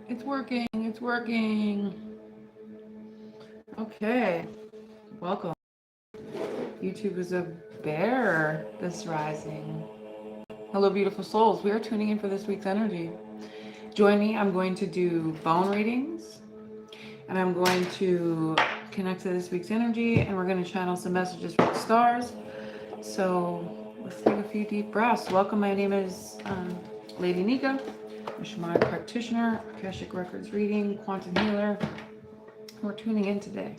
It's working. It's working. Okay. Welcome. YouTube is a bear this rising. Hello, beautiful souls. We are tuning in for this week's energy. Join me. I'm going to do bone readings and I'm going to connect to this week's energy and we're going to channel some messages from the stars. So let's take a few deep breaths. Welcome. My name is Lady Anika. I'm a shamanic practitioner, akashic records reading, quantum healer. We're tuning in today.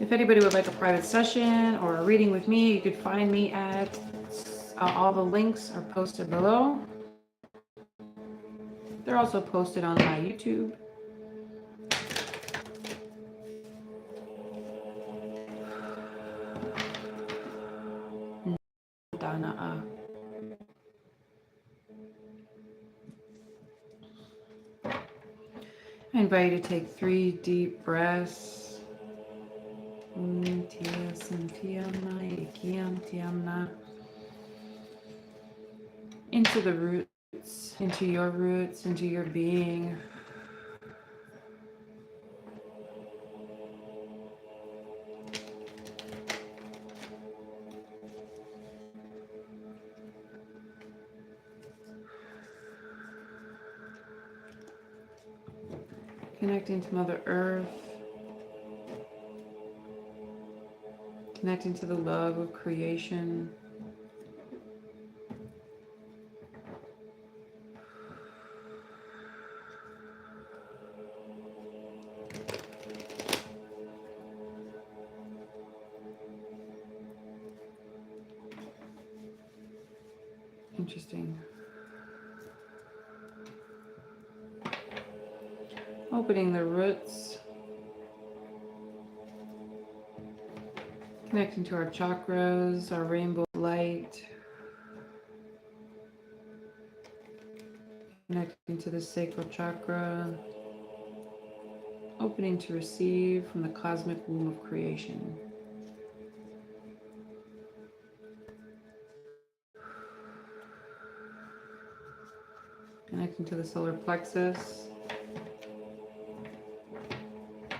If anybody would like a private session or a reading with me, you could find me at all the links are posted below. They're also posted on my YouTube. I invite you to take 3 deep breaths. Into the roots, into your being. Connecting to Mother Earth. Connecting to the love of creation. Interesting. Opening the roots. Connecting to our chakras, our rainbow light. Connecting to the sacral chakra. Opening to receive from the cosmic womb of creation. Connecting to the solar plexus.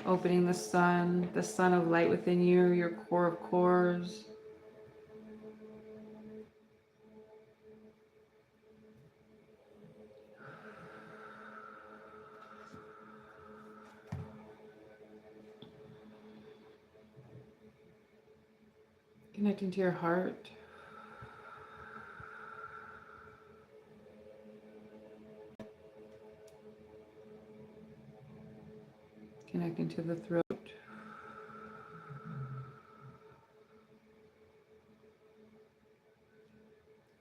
Opening the sun of light within you, your core of cores. Connecting to your heart. Connecting to the throat.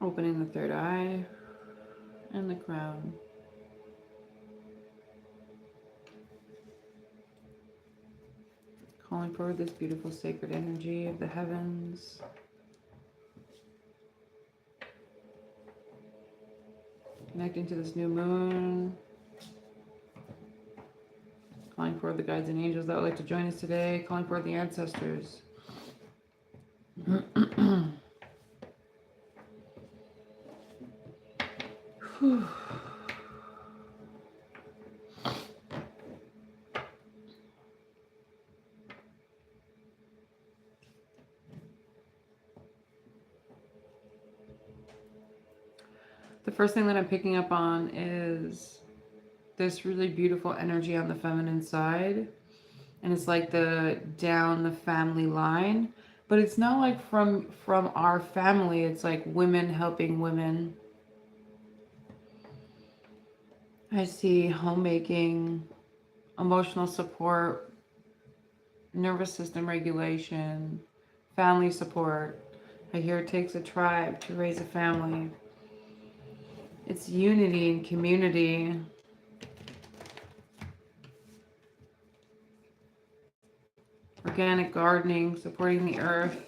Opening the third eye and the crown. Calling forward this beautiful sacred energy of the heavens. Connecting to this new moon. Calling forward the guides and angels that would like to join us today. Calling forward the ancestors. The first thing that I'm picking up on is this really beautiful energy on the feminine side. And it's like down the family line. But it's not like from our family. It's like women helping women. I see homemaking, emotional support, nervous system regulation, family support. I hear it takes a tribe to raise a family. It's unity and community. Organic gardening, supporting the earth,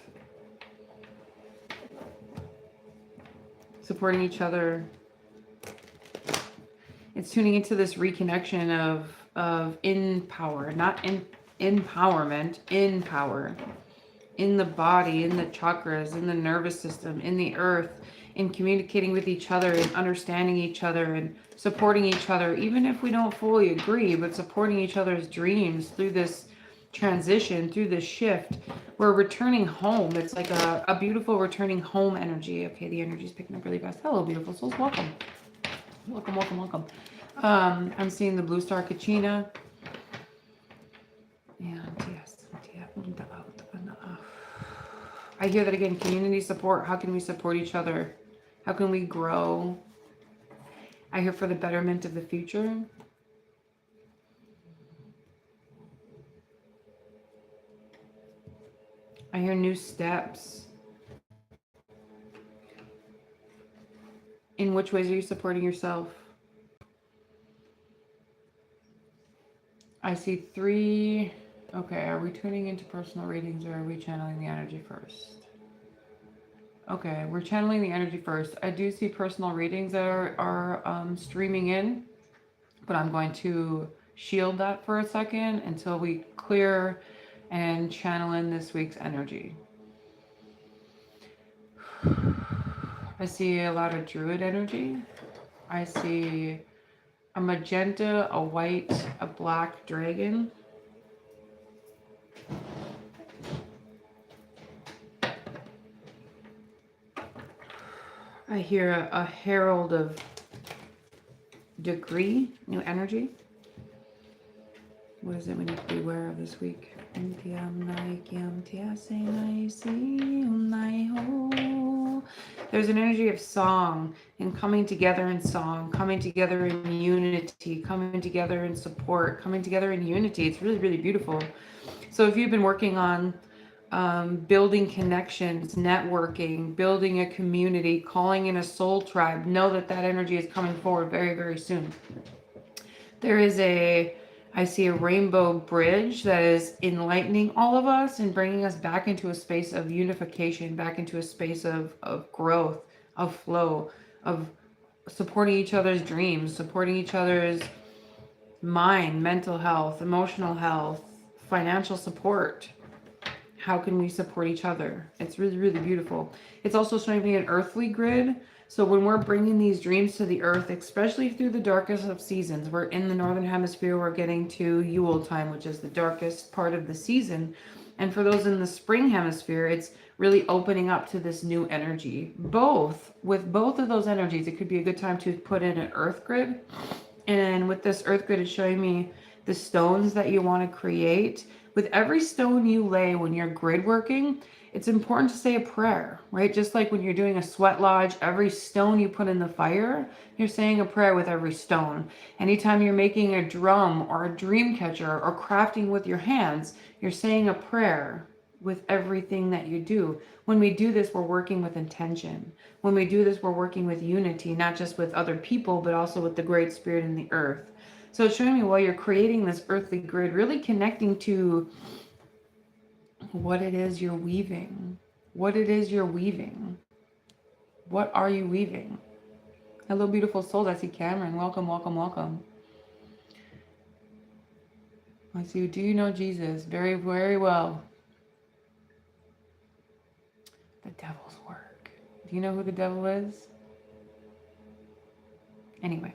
supporting each other. It's tuning into this reconnection of in power, not in empowerment, in power. in the body, in the chakras, in the nervous system, in the earth, in communicating with each other and understanding each other and supporting each other, even if we don't fully agree, but supporting each other's dreams through this transition, through this shift. We're returning home. It's like a beautiful returning home energy. Okay, the energy is picking up really fast. Hello, beautiful souls. Welcome. Welcome, welcome, welcome. I'm seeing the blue star Kachina. And yes, I hear that again. Community support. How can we support each other? How can we grow? I hear for the betterment of the future. I hear new steps. In which ways are you supporting yourself? I see 3. Okay, are we tuning into personal readings or are we channeling the energy first? Okay, we're channeling the energy first. I do see personal readings that are streaming in, but I'm going to shield that for a second until we clear and channel in this week's energy. I see a lot of druid energy. I see a magenta, a white, a black dragon. I hear a herald of degree, new energy. What is it we need to be aware of this week? There's an energy of song and coming together in song, coming together in unity, coming together in support, coming together in unity. It's really, really beautiful. So if you've been working on building connections, networking, building a community, calling in a soul tribe, know that that energy is coming forward very, very soon. There is I see a rainbow bridge that is enlightening all of us and bringing us back into a space of unification, back into a space of growth, of flow, of supporting each other's dreams, supporting each other's mind, mental health, emotional health, financial support. How can we support each other? It's really, really beautiful. It's also showing me an earthly grid. So when we're bringing these dreams to the earth, especially through the darkest of seasons, we're in the northern hemisphere, we're getting to Yule time, which is the darkest part of the season. And for those in the spring hemisphere, it's really opening up to this new energy. With both of those energies, it could be a good time to put in an earth grid. And with this earth grid, it's showing me the stones that you want to create. With every stone you lay when you're grid working, it's important to say a prayer, right? Just like when you're doing a sweat lodge, every stone you put in the fire, you're saying a prayer with every stone. Anytime you're making a drum or a dream catcher or crafting with your hands, you're saying a prayer with everything that you do. When we do this, we're working with intention. When we do this, we're working with unity, not just with other people, but also with the great spirit in the earth. So it's showing me while you're creating this earthly grid, really connecting to what it is you're weaving. What it is you're weaving. What are you weaving? Hello, beautiful souls. I see Cameron. Welcome, welcome, welcome. I see you. Do you know Jesus? Very, very well. The devil's work. Do you know who the devil is? Anyway,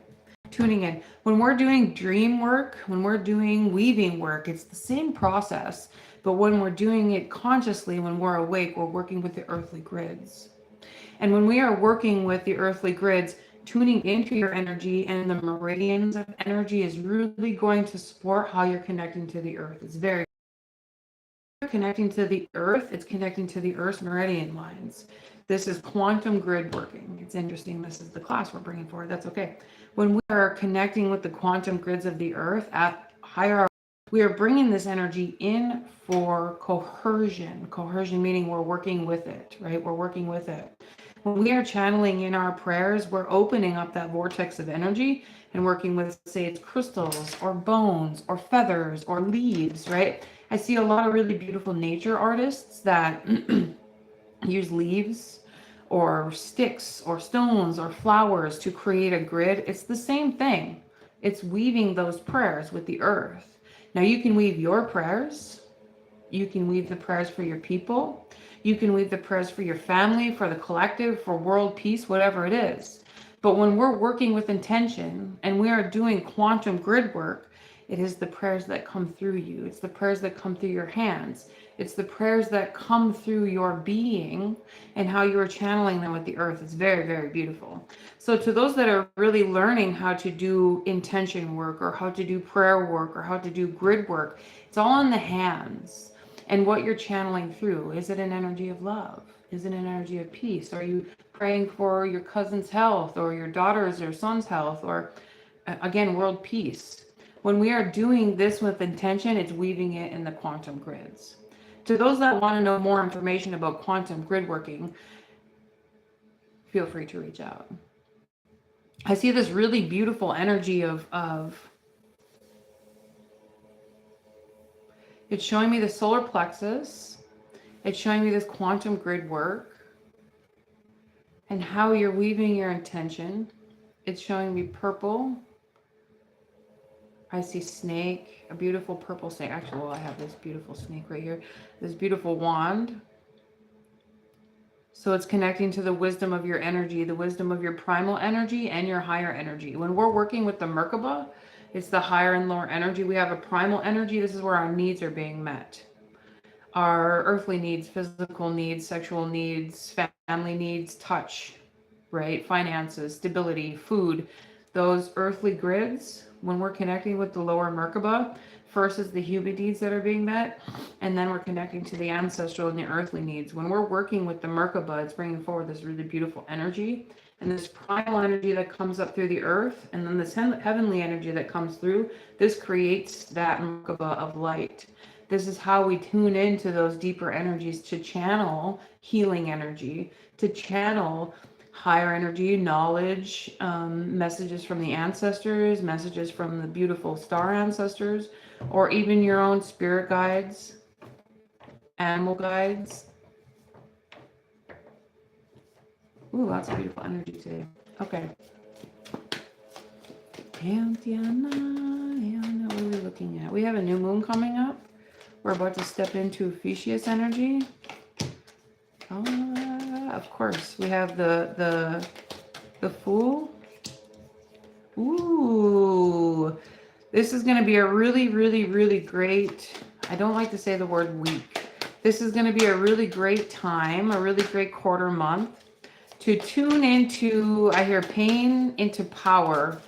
tuning in. When we're doing dream work, when we're doing weaving work, it's the same process. But when we're doing it consciously, when we're awake, we're working with the earthly grids. And when we are working with the earthly grids, tuning into your energy and the meridians of energy is really going to support how you're connecting to the earth. It's very connecting to the earth, it's connecting to the earth's meridian lines. This is quantum grid working. It's interesting. This is the class we're bringing forward. That's okay. When we are connecting with the quantum grids of the earth at higher, we are bringing this energy in for coercion. Coercion meaning we're working with it, right? We're working with it. When we are channeling in our prayers, we're opening up that vortex of energy and working with, say, it's crystals or bones or feathers or leaves, right? I see a lot of really beautiful nature artists that use leaves or sticks or stones or flowers to create a grid. It's the same thing. It's weaving those prayers with the earth. Now you can weave your prayers You can weave the prayers for your people. You can weave the prayers for your family, for the collective, for world peace, whatever it is. But when we're working with intention and we are doing quantum grid work, it is the prayers that come through you. It's the prayers that come through your hands. It's the prayers that come through your being and how you are channeling them with the earth. It's very, very beautiful. So to those that are really learning how to do intention work or how to do prayer work or how to do grid work, it's all in the hands and what you're channeling through. Is it an energy of love? Is it an energy of peace? Are you praying for your cousin's health or your daughter's or son's health or, again, world peace? When we are doing this with intention, it's weaving it in the quantum grids. To those that want to know more information about quantum grid working, feel free to reach out. I see this really beautiful energy of it's showing me the solar plexus. It's showing me this quantum grid work and how you're weaving your intention. It's showing me purple. I see snake, a beautiful purple snake. Actually, well, I have this beautiful snake right here. This beautiful wand. So it's connecting to the wisdom of your energy, the wisdom of your primal energy and your higher energy. When we're working with the Merkaba, it's the higher and lower energy. We have a primal energy. This is where our needs are being met. Our earthly needs, physical needs, sexual needs, family needs, touch, right? Finances, stability, food. Those earthly grids, when we're connecting with the lower Merkaba, first is the human needs that are being met, and then we're connecting to the ancestral and the earthly needs. When we're working with the Merkaba, it's bringing forward this really beautiful energy, and this primal energy that comes up through the earth, and then this heavenly energy that comes through, this creates that Merkaba of light. This is how we tune into those deeper energies to channel healing energy, to channel higher energy, knowledge, messages from the ancestors, messages from the beautiful star ancestors, or even your own spirit guides, animal guides. Ooh, lots of beautiful energy today. Okay. What are we looking at? We have a new moon coming up. We're about to step into Ophiuchus energy. Of course, we have the Fool. Ooh, this is going to be a really, really, really great, I don't like to say the word week. This is going to be a really great time, a really great quarter month to tune into, I hear pain into power.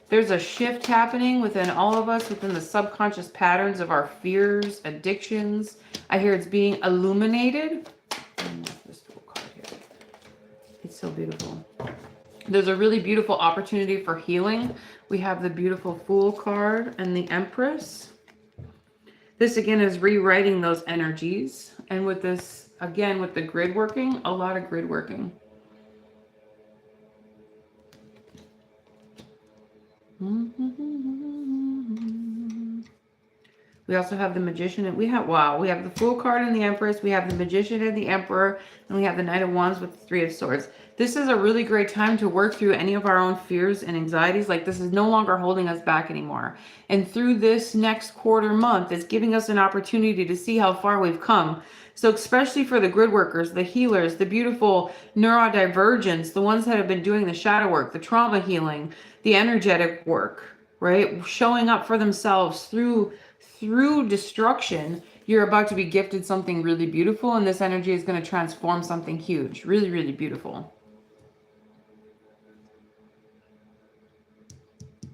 There's a shift happening within all of us, within the subconscious patterns of our fears, addictions. I hear it's being illuminated. This Fool card here. It's so beautiful. There's a really beautiful opportunity for healing. We have the beautiful Fool card and the Empress. This again is rewriting those energies. And with this, again, with the grid working, a lot of grid working. We also have the Magician, and we have the Fool card and the Empress, we have the Magician and the Emperor, and we have the Knight of Wands with the Three of Swords. This is a really great time to work through any of our own fears and anxieties. Like, this is no longer holding us back anymore. And through this next quarter month, it's giving us an opportunity to see how far we've come. So especially for the grid workers, the healers, the beautiful neurodivergents, the ones that have been doing the shadow work, the trauma healing, the energetic work, right? Showing up for themselves through destruction, you're about to be gifted something really beautiful, and this energy is going to transform something huge. Really, really beautiful.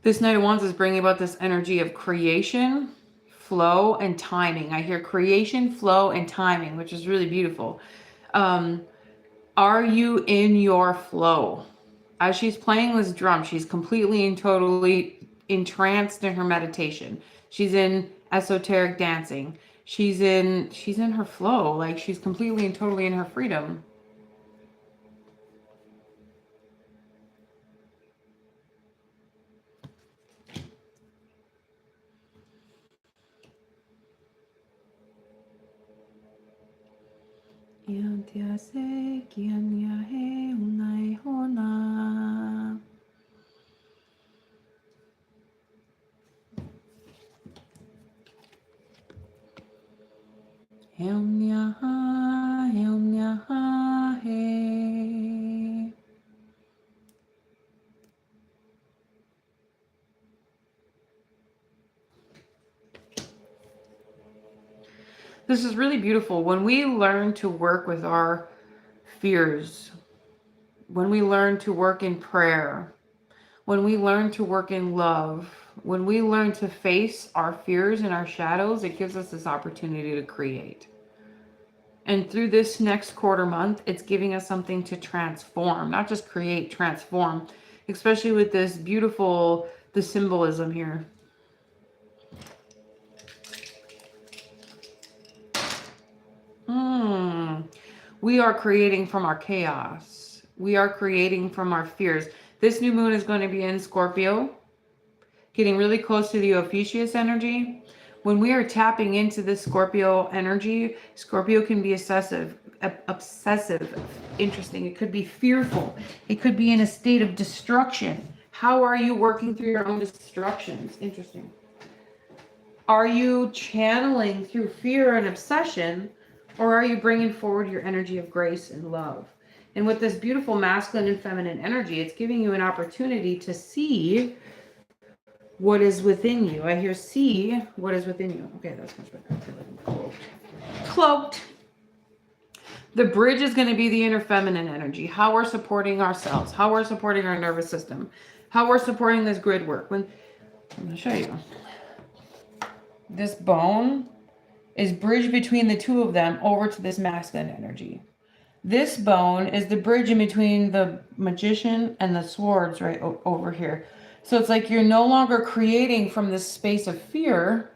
This Knight of Wands is bringing about this energy of creation, flow, and timing. I hear creation, flow, and timing, which is really beautiful. Are you in your flow? As she's playing this drum, she's completely and totally entranced in her meditation. She's in esoteric dancing. She's in her flow. Like, she's completely and totally in her freedom. This is really beautiful. When we learn to work with our fears, when we learn to work in prayer, when we learn to work in love, when we learn to face our fears and our shadows, it gives us this opportunity to create. And through this next quarter month, it's giving us something to transform, not just create, transform, especially with this beautiful, the symbolism here. We are creating from our chaos. We are creating from our fears. This new moon is going to be in Scorpio, getting really close to the Ophiuchus energy. When we are tapping into this Scorpio energy, Scorpio can be obsessive, interesting. It could be fearful. It could be in a state of destruction. How are you working through your own destructions? Interesting. Are you channeling through fear and obsession, or are you bringing forward your energy of grace and love? And with this beautiful masculine and feminine energy, it's giving you an opportunity to see what is within you. I hear see what is within you. Okay, that's much better. I feel like I'm cloaked. The bridge is going to be the inner feminine energy. How we're supporting ourselves. How we're supporting our nervous system. How we're supporting this grid work. I'm going to show you. This bone is bridged between the two of them over to this masculine energy. This bone is the bridge in between the magician and the swords right over here. So it's like you're no longer creating from this space of fear.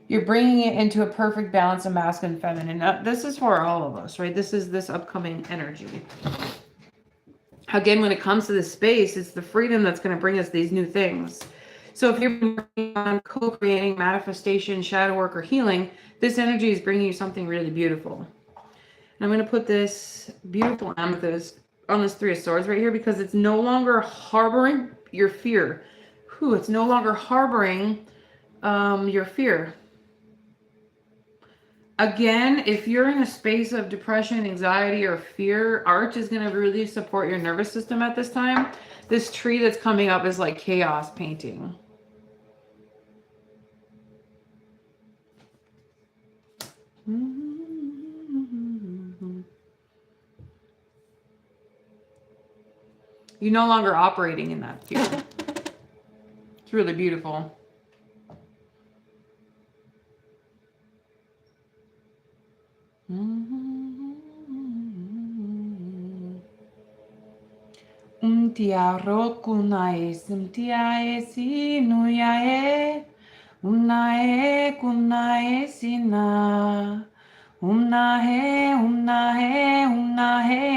You're bringing it into a perfect balance of masculine and feminine. Now, this is for all of us, right? This is this upcoming energy. Again, when it comes to this space, it's the freedom that's going to bring us these new things. So if you're working on co-creating, manifestation, shadow work, or healing, this energy is bringing you something really beautiful. And I'm going to put this beautiful amethyst on this Three of Swords right here because it's no longer harboring your fear. It's no longer harboring your fear. Again, if you're in a space of depression, anxiety, or fear, art is going to really support your nervous system at this time. This tree that's coming up is like chaos painting. You're no longer operating in that fear. It's really beautiful. Umtiaro kunae simtiae sinuyae umnae kunae sina umnahe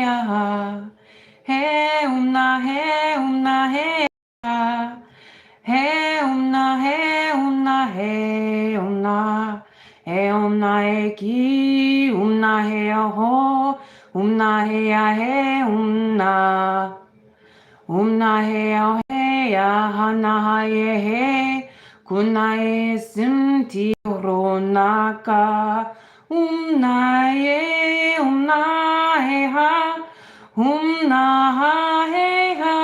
aha he umnahe aha he umnahe ki umnahe aho umnahe ahe umnahe ya hanaye he kunae simti ronaka umnahe ha umnahe ha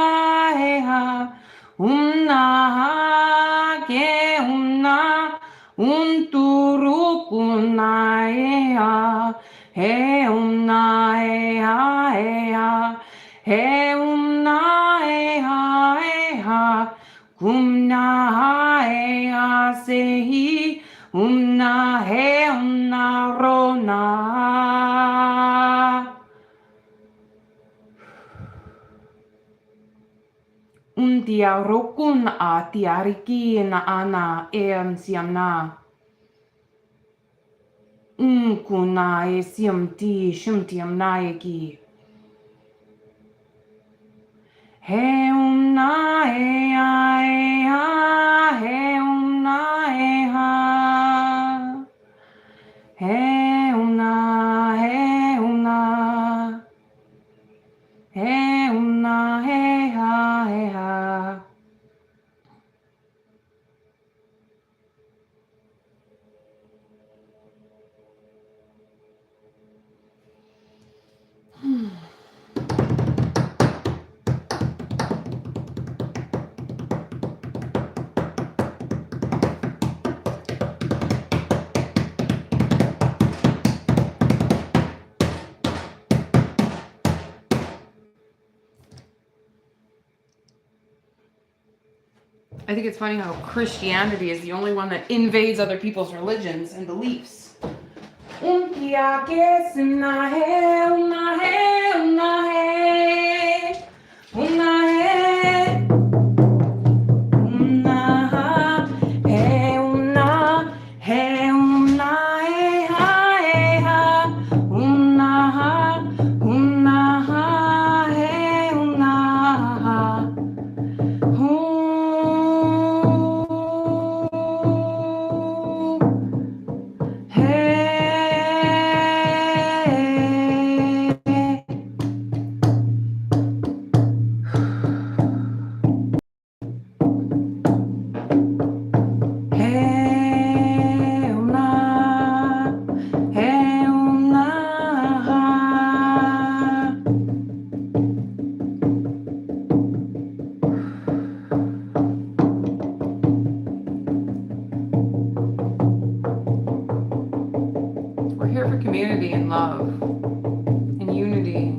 umnaha ke unturu kunae ha he umnahe ha he kumna sehi rona dia rokun a tiariki na ana siamna kuna siamti shimtiam naiki he I think it's funny how Christianity is the only one that invades other people's religions and beliefs. We're here for community and love and unity.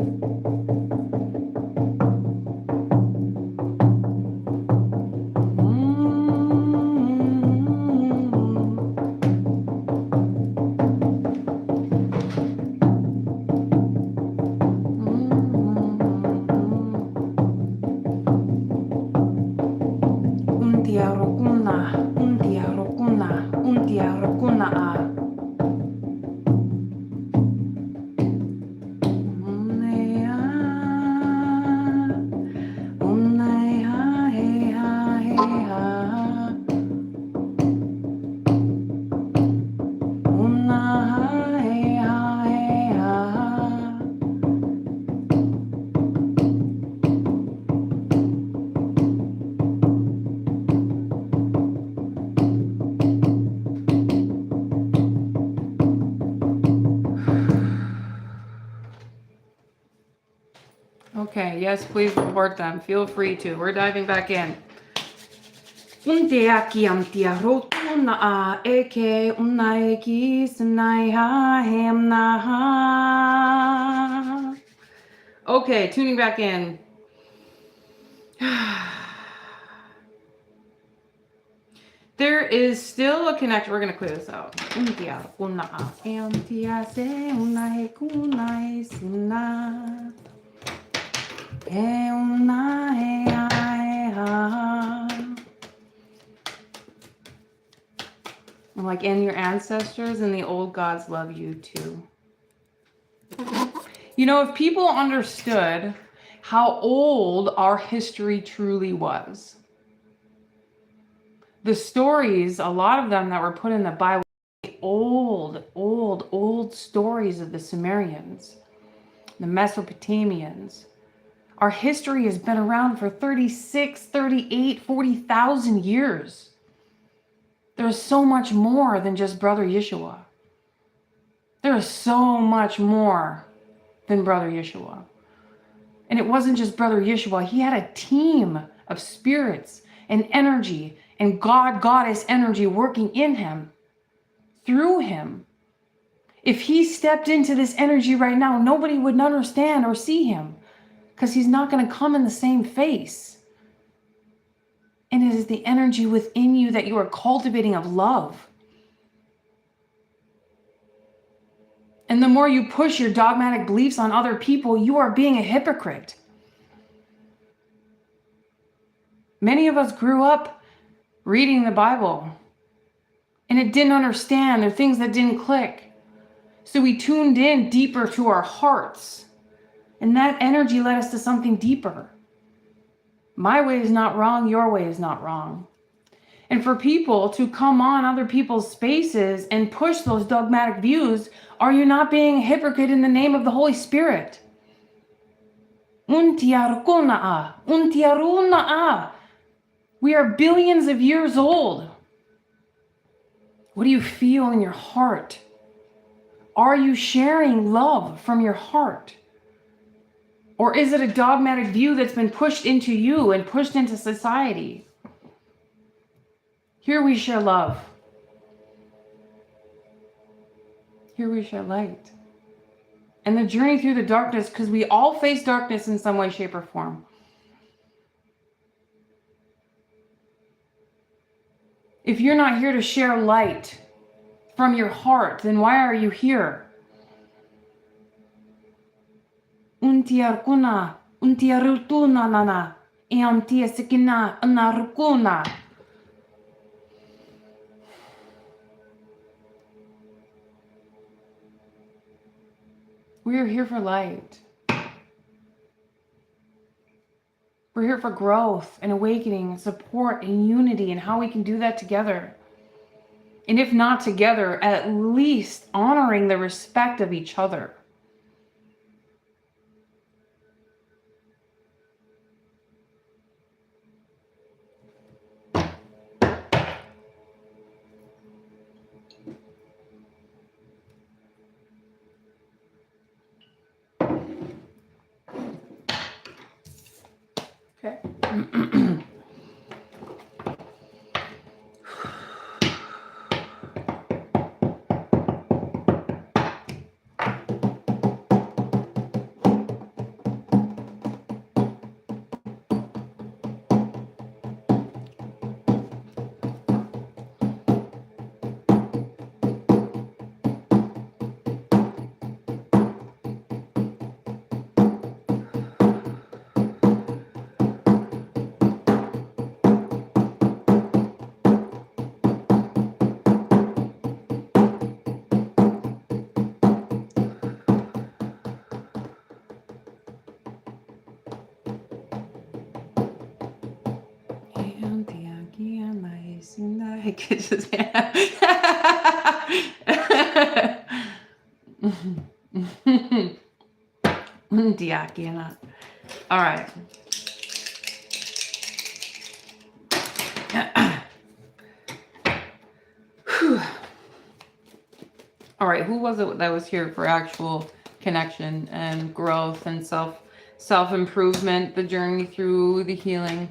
Okay, yes, please report them. Feel free to. We're diving back in. Okay, tuning back in. There is still a connection. We're going to clear this out. Like, and your ancestors and the old gods love you too. You know, if people understood how old our history truly was, the stories, a lot of them that were put in the Bible, old stories of the Sumerians, the Mesopotamians. Our history has been around for 36, 38, 40,000 years. There's so much more than just Brother Yeshua. There is so much more than Brother Yeshua. And it wasn't just Brother Yeshua. He had a team of spirits and energy and goddess energy working in him, through him. If he stepped into this energy right now, nobody would understand or see him, because he's not going to come in the same face. And it is the energy within you that you are cultivating of love. And the more you push your dogmatic beliefs on other people, you are being a hypocrite. Many of us grew up reading the Bible, and it didn't understand. There are things that didn't click. So we tuned in deeper to our hearts, and that energy led us to something deeper. My way is not wrong, your way is not wrong. And for people to come on other people's spaces and push those dogmatic views, are you not being a hypocrite in the name of the Holy Spirit? We are billions of years old. What do you feel in your heart? Are you sharing love from your heart? Or is it a dogmatic view that's been pushed into you and pushed into society? Here we share love. Here we share light. And the journey through the darkness, because we all face darkness in some way, shape, or form. If you're not here to share light from your heart, then why are you here? Untiarkuna, untiarutuna nana, eamtiasikina anarukuna. We are here for light. We're here for growth and awakening, support and unity, and how we can do that together. And if not together, at least honoring the respect of each other. Okay. All right. All right, who was it that was here for actual connection and growth and self-improvement, the journey through the healing?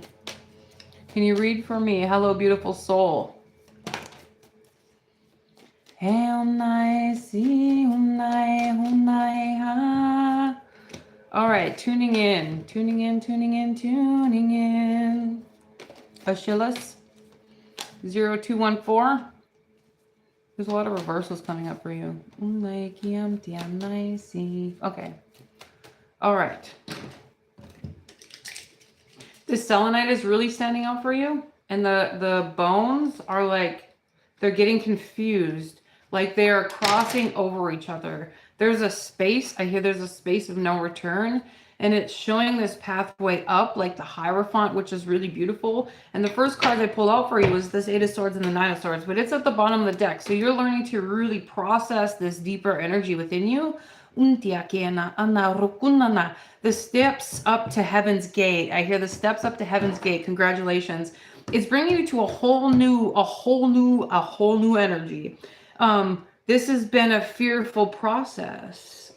Can you read for me? Hello, beautiful soul. All right, tuning in. Achilles 0214. There's a lot of reversals coming up for you. Okay. All right. This selenite is really standing out for you. And the bones are like, they're getting confused. Like they are crossing over each other. There's a space. I hear there's a space of no return. And it's showing this pathway up, like the Hierophant, which is really beautiful. And the first card I pulled out for you was this Eight of Swords and the Nine of Swords. But it's at the bottom of the deck. So you're learning to really process this deeper energy within you. The steps up to heaven's gate. I hear the steps up to heaven's gate. Congratulations. It's bringing you to a whole new energy. This has been a fearful process.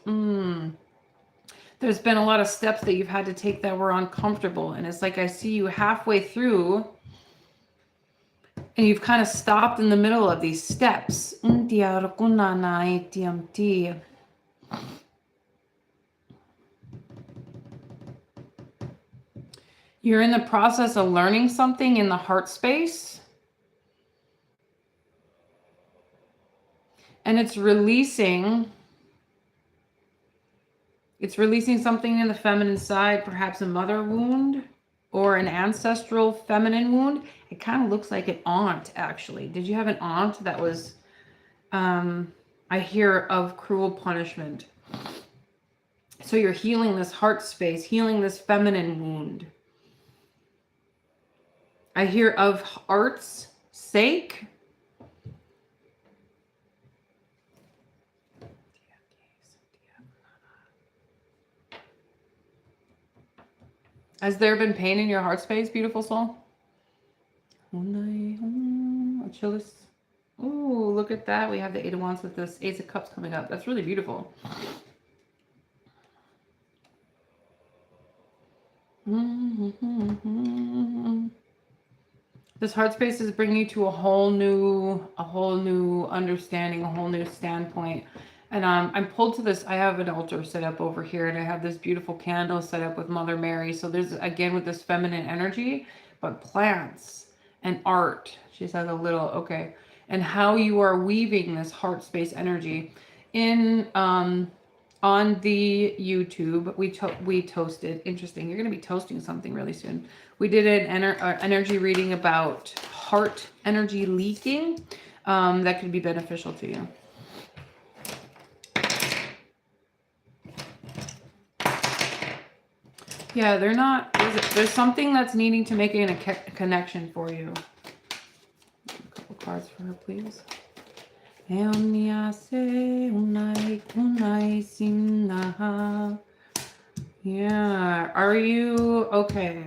There's been a lot of steps that you've had to take that were uncomfortable. And it's like I see you halfway through and you've kind of stopped in the middle of these steps. You're in the process of learning something in the heart space. And it's releasing something in the feminine side, perhaps a mother wound or an ancestral feminine wound. It kind of looks like an aunt, actually. Did you have an aunt that was, I hear, of cruel punishment? So you're healing this heart space, healing this feminine wound. I hear of art's sake. Has there been pain in your heart space, beautiful soul? Achilles. Ooh, look at that. We have the Eight of Wands with this Ace of Cups coming up. That's really beautiful. This heart space is bringing you to a whole new understanding, a whole new standpoint. And I'm pulled to this. I have an altar set up over here, and I have this beautiful candle set up with Mother Mary. So there's, again, with this feminine energy, but plants and art. She says a little, okay. And how you are weaving this heart space energy. In on the YouTube, we toasted. Interesting. You're going to be toasting something really soon. We did an energy reading about heart energy leaking that could be beneficial to you. Yeah, they're not. There's something that's needing to make a connection for you. A couple cards for her, please. Yeah. Are you okay?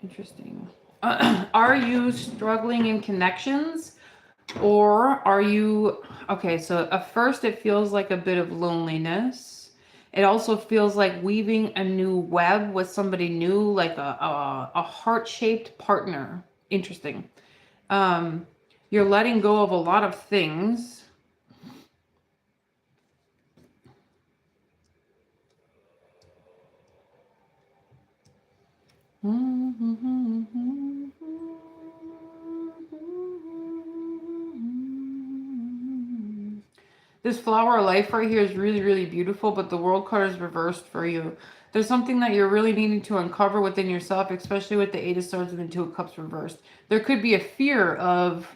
Interesting. Are you struggling in connections? Or are you... Okay, so at first it feels like a bit of loneliness. It also feels like weaving a new web with somebody new, like a heart-shaped partner. Interesting. You're letting go of a lot of things. This flower of life right here is really, really beautiful, but the world card is reversed for you. There's something that you're really needing to uncover within yourself, especially with the Eight of Swords and the Two of Cups reversed. There could be a fear of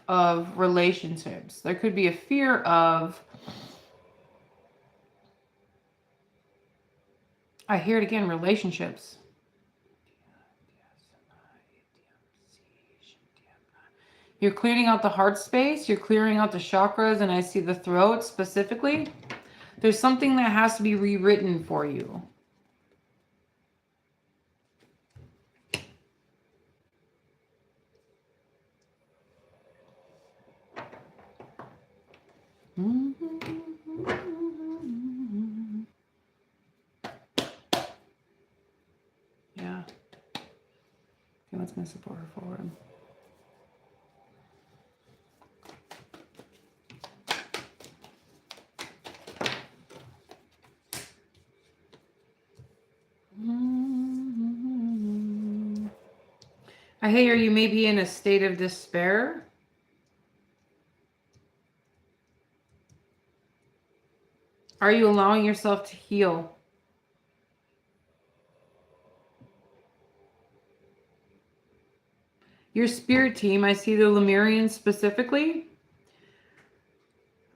relationships. There could be a fear of... I hear it again, relationships. You're clearing out the heart space. You're clearing out the chakras, and I see the throat specifically. There's something that has to be rewritten for you. Yeah. Okay, what's going to support her forward? I hear you may be in a state of despair. Are you allowing yourself to heal? Your spirit team, I see the Lemurians specifically,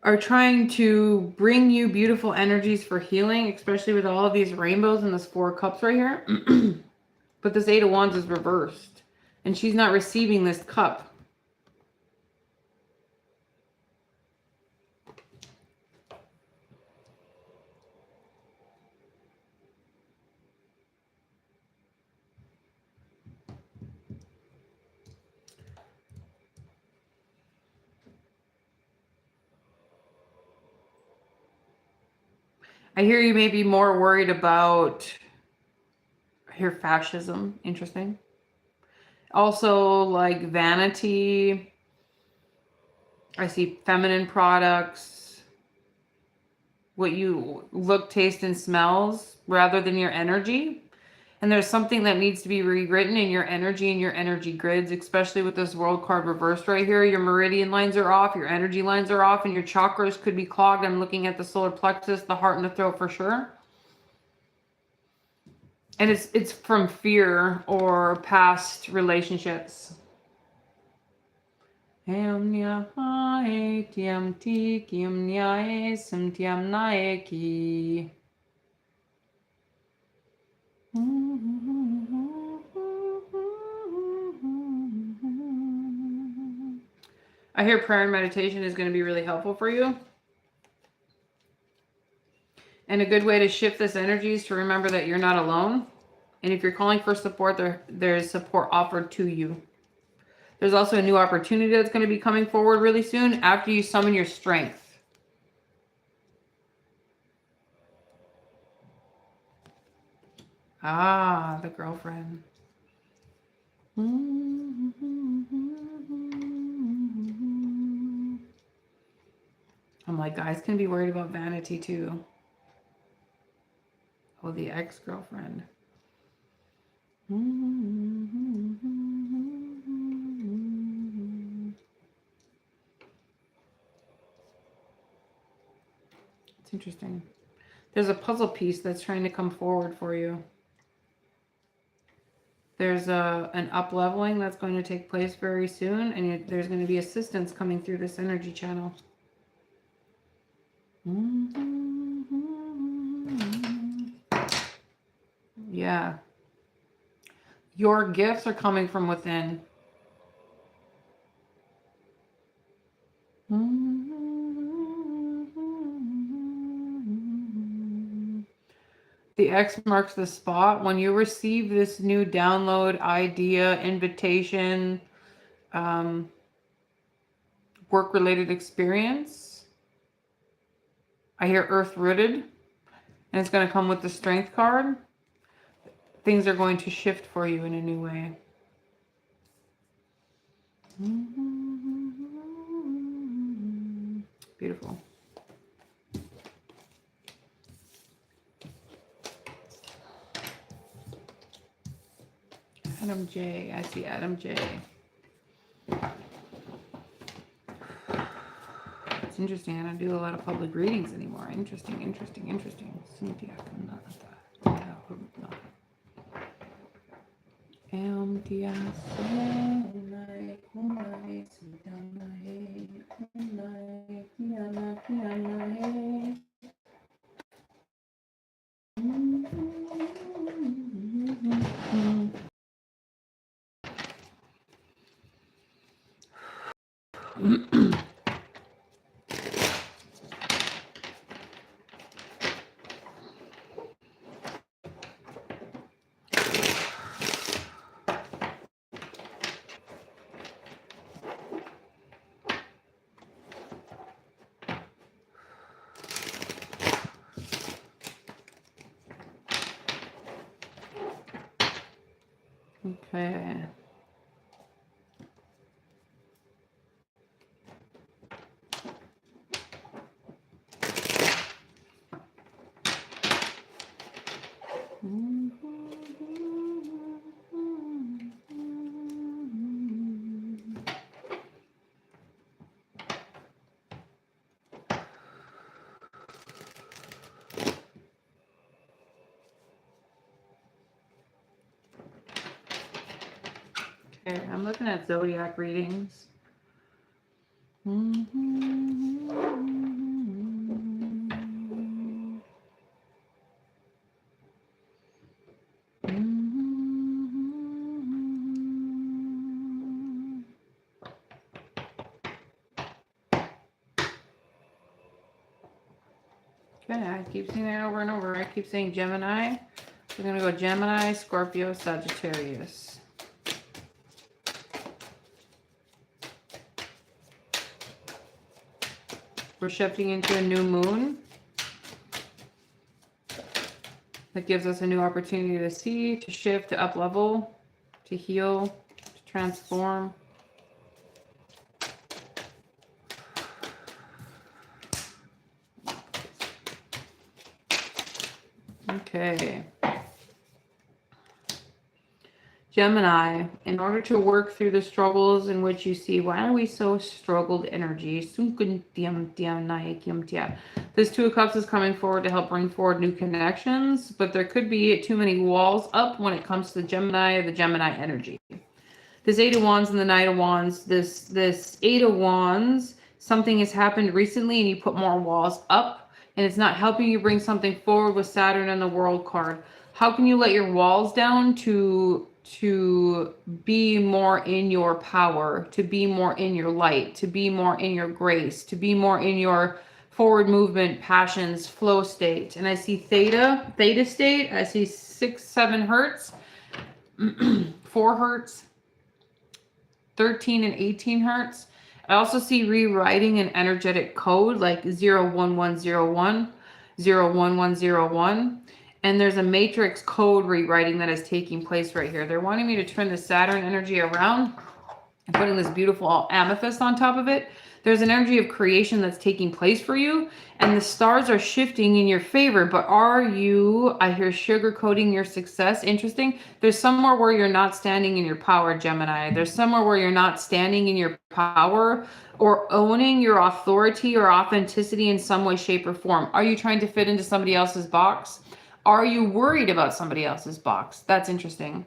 are trying to bring you beautiful energies for healing, especially with all of these rainbows and this Four of Cups right here. But this Eight of Wands is reversed, and she's not receiving this cup. I hear you may be more worried about... I hear fascism. Interesting. Also, like vanity. I see feminine products. What you look, taste, and smells rather than your energy. And there's something that needs to be rewritten in your energy and your energy grids, especially with this world card reversed right here. Your meridian lines are off, your energy lines are off, and your chakras could be clogged. I'm looking at the solar plexus, the heart, and the throat for sure. And it's from fear or past relationships. I hear prayer and meditation is going to be really helpful for you. And a good way to shift this energy is to remember that you're not alone. And if you're calling for support, there's support offered to you. There's also a new opportunity that's going to be coming forward really soon after you summon your strength. Ah, the girlfriend. I'm like, guys can be worried about vanity too. Oh, the ex-girlfriend. It's interesting. There's a puzzle piece that's trying to come forward for you. There's an up-leveling that's going to take place very soon, and there's going to be assistance coming through this energy channel. Yeah. Your gifts are coming from within. The X marks the spot. When you receive this new download, idea, invitation, work-related experience, I hear earth-rooted, and it's going to come with the strength card. Things are going to shift for you in a new way. Beautiful. Adam J. I see Adam J. It's interesting. I don't do a lot of public readings anymore. Interesting. Cynthia, Okay. Okay, I'm looking at zodiac readings. Okay, I keep seeing it over and over. I keep saying Gemini. We're going to go Gemini, Scorpio, Sagittarius. We're shifting into a new moon. That gives us a new opportunity to see, to shift, to up-level, to heal, to transform. Okay. Gemini, in order to work through the struggles in which you see, why are we so struggled energy? This Two of Cups is coming forward to help bring forward new connections, but there could be too many walls up when it comes to Gemini, the Gemini energy. This Eight of Wands and the Knight of Wands, this Eight of Wands, something has happened recently and you put more walls up and it's not helping you bring something forward with Saturn and the World card. How can you let your walls down to be more in your power, to be more in your light, to be more in your grace, to be more in your forward movement, passions, flow state? And I see theta state. I see 6, 7 hertz, 4 hertz, 13 and 18 hertz. I also see rewriting an energetic code like 01101, 01101. And there's a matrix code rewriting that is taking place right here. They're wanting me to turn the Saturn energy around and putting this beautiful amethyst on top of it. There's an energy of creation that's taking place for you, and the stars are shifting in your favor. But are you, I hear, sugarcoating your success? Interesting. There's somewhere where you're not standing in your power, Gemini. There's somewhere where you're not standing in your power or owning your authority or authenticity in some way, shape, or form. Are you trying to fit into somebody else's box? Are you worried about somebody else's box? That's interesting.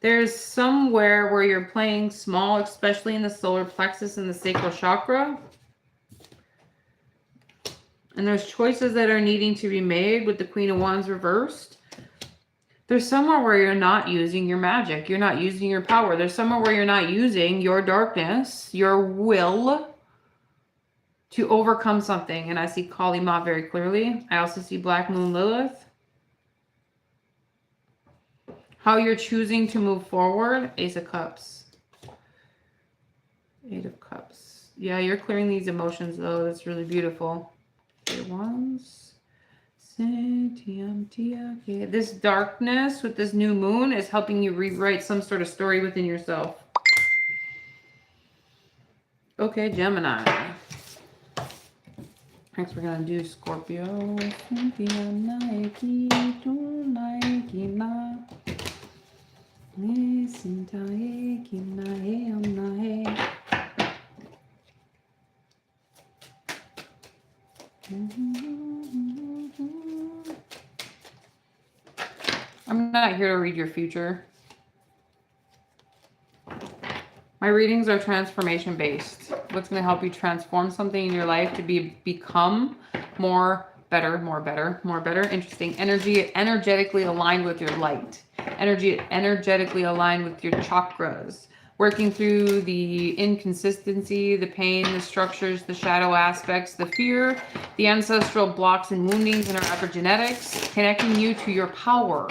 There's somewhere where you're playing small, especially in the solar plexus and the sacral chakra. And there's choices that are needing to be made with the Queen of Wands reversed. There's somewhere where you're not using your magic. You're not using your power. There's somewhere where you're not using your darkness, your will to overcome something. And I see Kali Ma very clearly. I also see Black Moon Lilith. How you're choosing to move forward. Ace of Cups. Eight of Cups. Yeah, you're clearing these emotions though. That's really beautiful. Wands. Okay. This darkness with this new moon is helping you rewrite some sort of story within yourself. Okay, Gemini. Next, we're going to do Scorpio. I'm not here to read your future. My readings are transformation based. What's going to help you transform something in your life to become more better, more better, more better. Interesting. Energetically aligned with your light. Energetically aligned with your chakras. Working through the inconsistency, the pain, the structures, the shadow aspects, the fear, the ancestral blocks and woundings in our epigenetics, connecting you to your power,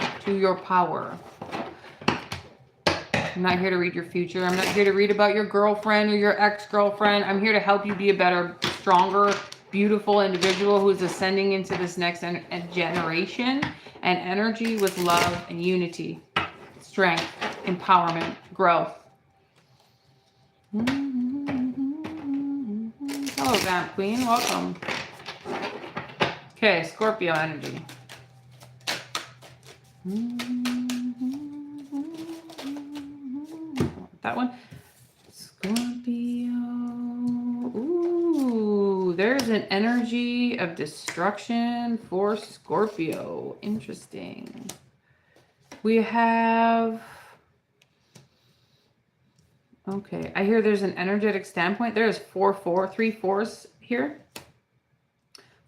I'm not here to read your future. I'm not here to read about your girlfriend or your ex-girlfriend. I'm here to help you be a better, stronger, beautiful individual who is ascending into this next generation and energy with love and unity, strength, empowerment, growth. Hello, Vamp Queen. Welcome. Okay, Scorpio energy. That one. Scorpio. Ooh, there's an energy of destruction for Scorpio. Interesting. We have... Okay, I hear there's an energetic standpoint. There's 3 fours here.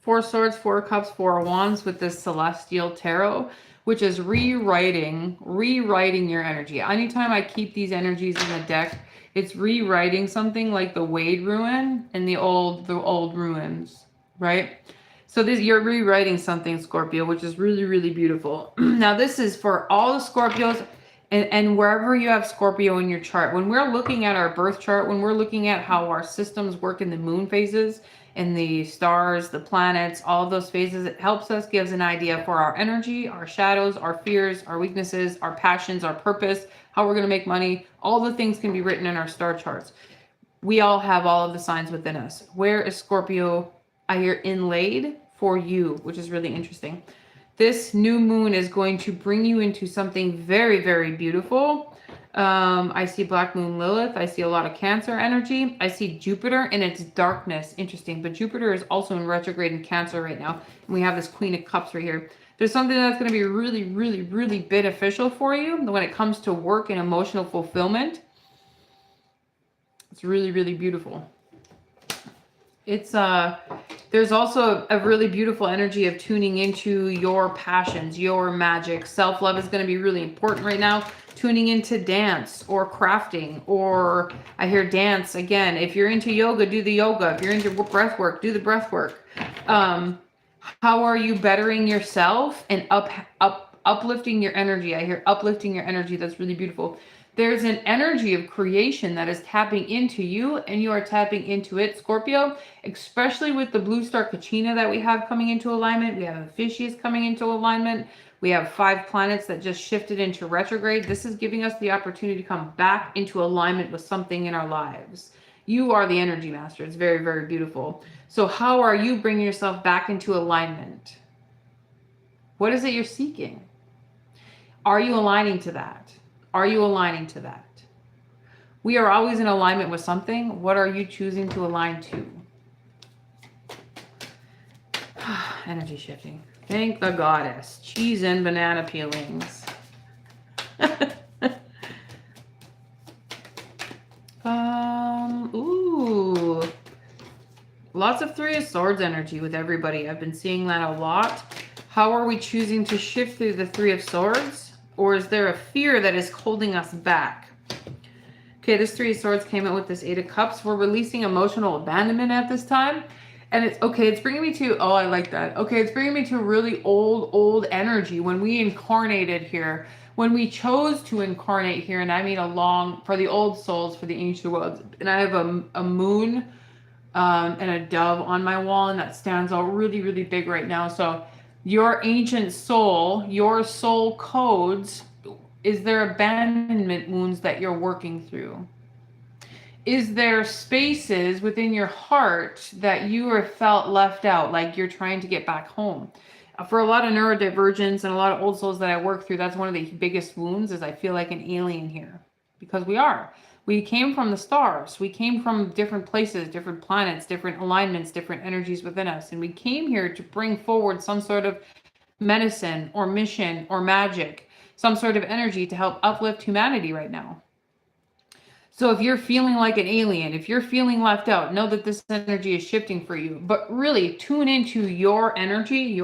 4 swords, 4 cups, 4 wands with this celestial tarot, which is rewriting your energy. Anytime I keep these energies in the deck, it's rewriting something like the Wade ruin and the old ruins, right? So you're rewriting something, Scorpio, which is really, really beautiful. Now, this is for all the Scorpios. And wherever you have Scorpio in your chart, when we're looking at our birth chart, when we're looking at how our systems work in the moon phases and the stars, the planets, all of those phases, it helps us, gives an idea for our energy, our shadows, our fears, our weaknesses, our passions, our purpose, how we're going to make money. All the things can be written in our star charts. We all have all of the signs within us. Where is Scorpio, I hear, inlaid for you, which is really interesting. This new moon is going to bring you into something very, very beautiful. I see Black Moon Lilith. I see a lot of Cancer energy. I see Jupiter in its darkness. Interesting. But Jupiter is also in retrograde in Cancer right now. And we have this Queen of Cups right here. There's something that's going to be really, really, really beneficial for you when it comes to work and emotional fulfillment. It's really, really beautiful. It's there's also a really beautiful energy of tuning into your passions, your magic. Self-love is going to be really important right now. Tuning into dance or crafting, or I hear dance again. If you're into yoga, do the yoga. If you're into breath work, do the breath work. How are you bettering yourself and uplifting your energy? I hear uplifting your energy. That's really beautiful. There's an energy of creation that is tapping into you, and you are tapping into it, Scorpio, especially with the blue star Kachina that we have coming into alignment. We have Ophiuchus coming into alignment. We have 5 planets that just shifted into retrograde. This is giving us the opportunity to come back into alignment with something in our lives. You are the energy master. It's very, very beautiful. So how are you bringing yourself back into alignment? What is it you're seeking? Are you aligning to that? Are you aligning to that? We are always in alignment with something. What are you choosing to align to? Energy shifting. Thank the goddess. Cheese and banana peelings. Ooh. Lots of 3 of Swords energy with everybody. I've been seeing that a lot. How are we choosing to shift through the 3 of Swords? Or is there a fear that is holding us back? Okay, this 3 of Swords came out with this 8 of Cups. We're releasing emotional abandonment at this time. And it's, okay, it's bringing me to, oh, I like that. Okay, it's bringing me to really old energy. When we incarnated here, when we chose to incarnate here, and I mean for the old souls, for the ancient worlds. And I have a moon and a dove on my wall, and that stands out really, really big right now. So your ancient soul, your soul codes, is there abandonment wounds that you're working through? Is there spaces within your heart that you are felt left out, like you're trying to get back home? For a lot of neurodivergents and a lot of old souls that I work through, that's one of the biggest wounds, is I feel like an alien here. Because we are. We came from the stars. We came from different places, different planets, different alignments, different energies within us. And we came here to bring forward some sort of medicine or mission or magic, some sort of energy to help uplift humanity right now. So if you're feeling like an alien, if you're feeling left out, know that this energy is shifting for you. But really tune into your energy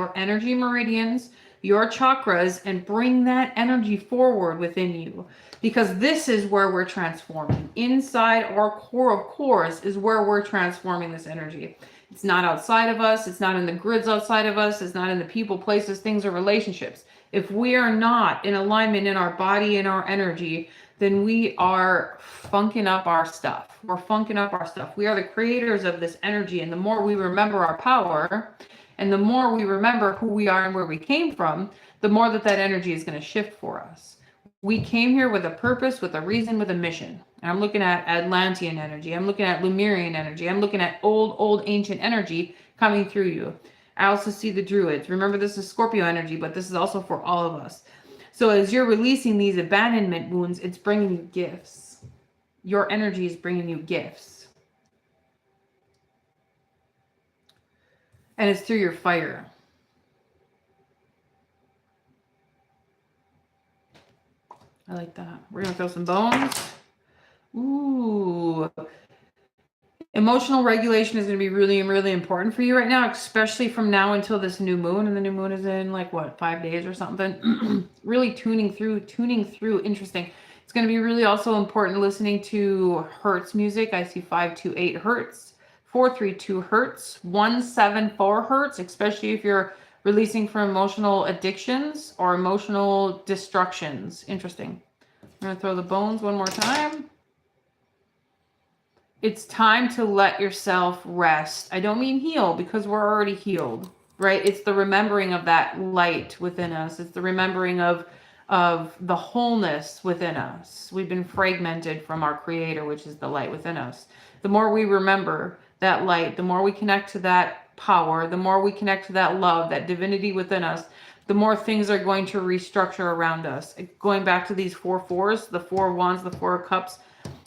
meridians, your chakras, and bring that energy forward within you. Because this is where we're transforming. Inside our core of cores is where we're transforming this energy. It's not outside of us. It's not in the grids outside of us. It's not in the people, places, things, or relationships. If we are not in alignment in our body and our energy, then we are funking up our stuff. We're funking up our stuff. We are the creators of this energy. And the more we remember our power, and the more we remember who we are and where we came from, the more that energy is going to shift for us. We came here with a purpose, with a reason, with a mission. And I'm looking at Atlantean energy. I'm looking at Lemurian energy. I'm looking at old ancient energy coming through you. I also see the Druids. Remember, this is Scorpio energy, but this is also for all of us. So as you're releasing these abandonment wounds, it's bringing you gifts. Your energy is bringing you gifts. And it's through your fire. I like that. We're going to throw some bones. Ooh. Emotional regulation is going to be really, really important for you right now, especially from now until this new moon. And the new moon is in 5 days or something. Really tuning through. Interesting. It's going to be really also important listening to Hertz music. I see 528 Hertz, 432 Hertz, 174 Hertz, especially if you're releasing from emotional addictions or emotional destructions. Interesting. I'm going to throw the bones one more time. It's time to let yourself rest. I don't mean heal, because we're already healed, right? It's the remembering of that light within us. It's the remembering of the wholeness within us. We've been fragmented from our creator, which is the light within us. The more we remember that light, the more we connect to that power, the more we connect to that love, that divinity within us, the more things are going to restructure around us. Going back to these 4 fours, the 4 of wands, the 4 of cups,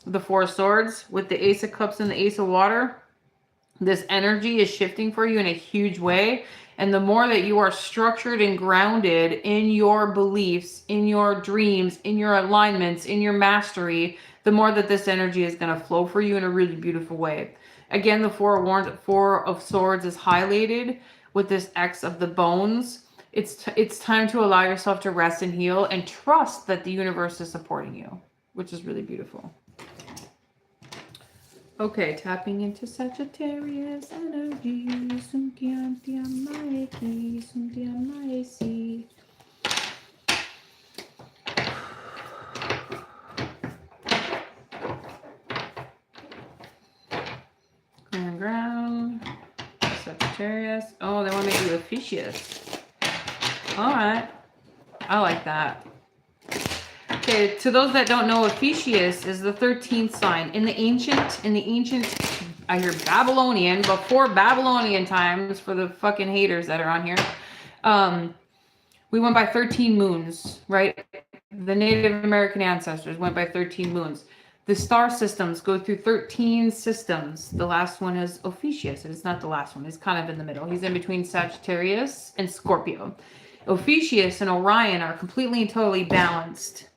the 4 of swords, with the ace of cups and the ace of water, this energy is shifting for you in a huge way. And the more that you are structured and grounded in your beliefs, in your dreams, in your alignments, in your mastery, the more that this energy is going to flow for you in a really beautiful way. Again, the 4 of swords is highlighted with this X of the bones. It's time to allow yourself to rest and heal and trust that the universe is supporting you, which is really beautiful. Okay, tapping into Sagittarius energy. And ground. Sagittarius. Oh, they want to make you Ophiuchus. All right. I like that. Okay, to those that don't know, Ophiuchus is the 13th sign. In the ancient, I hear Babylonian, before Babylonian times, for the fucking haters that are on here, we went by 13 moons, right? The Native American ancestors went by 13 moons. The star systems go through 13 systems. The last one is Ophiuchus. It's not the last one. It's kind of in the middle. He's in between Sagittarius and Scorpio. Ophiuchus and Orion are completely and totally balanced.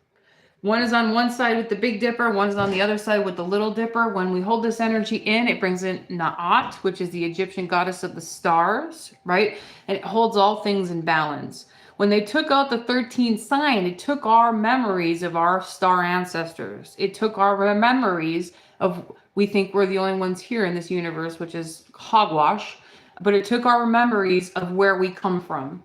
One is on one side with the Big Dipper, one is on the other side with the Little Dipper. When we hold this energy in, it brings in Na'at, which is the Egyptian goddess of the stars, right? And it holds all things in balance. When they took out the 13th sign, it took our memories of our star ancestors. It took our memories of, we think we're the only ones here in this universe, which is hogwash, but it took our memories of where we come from.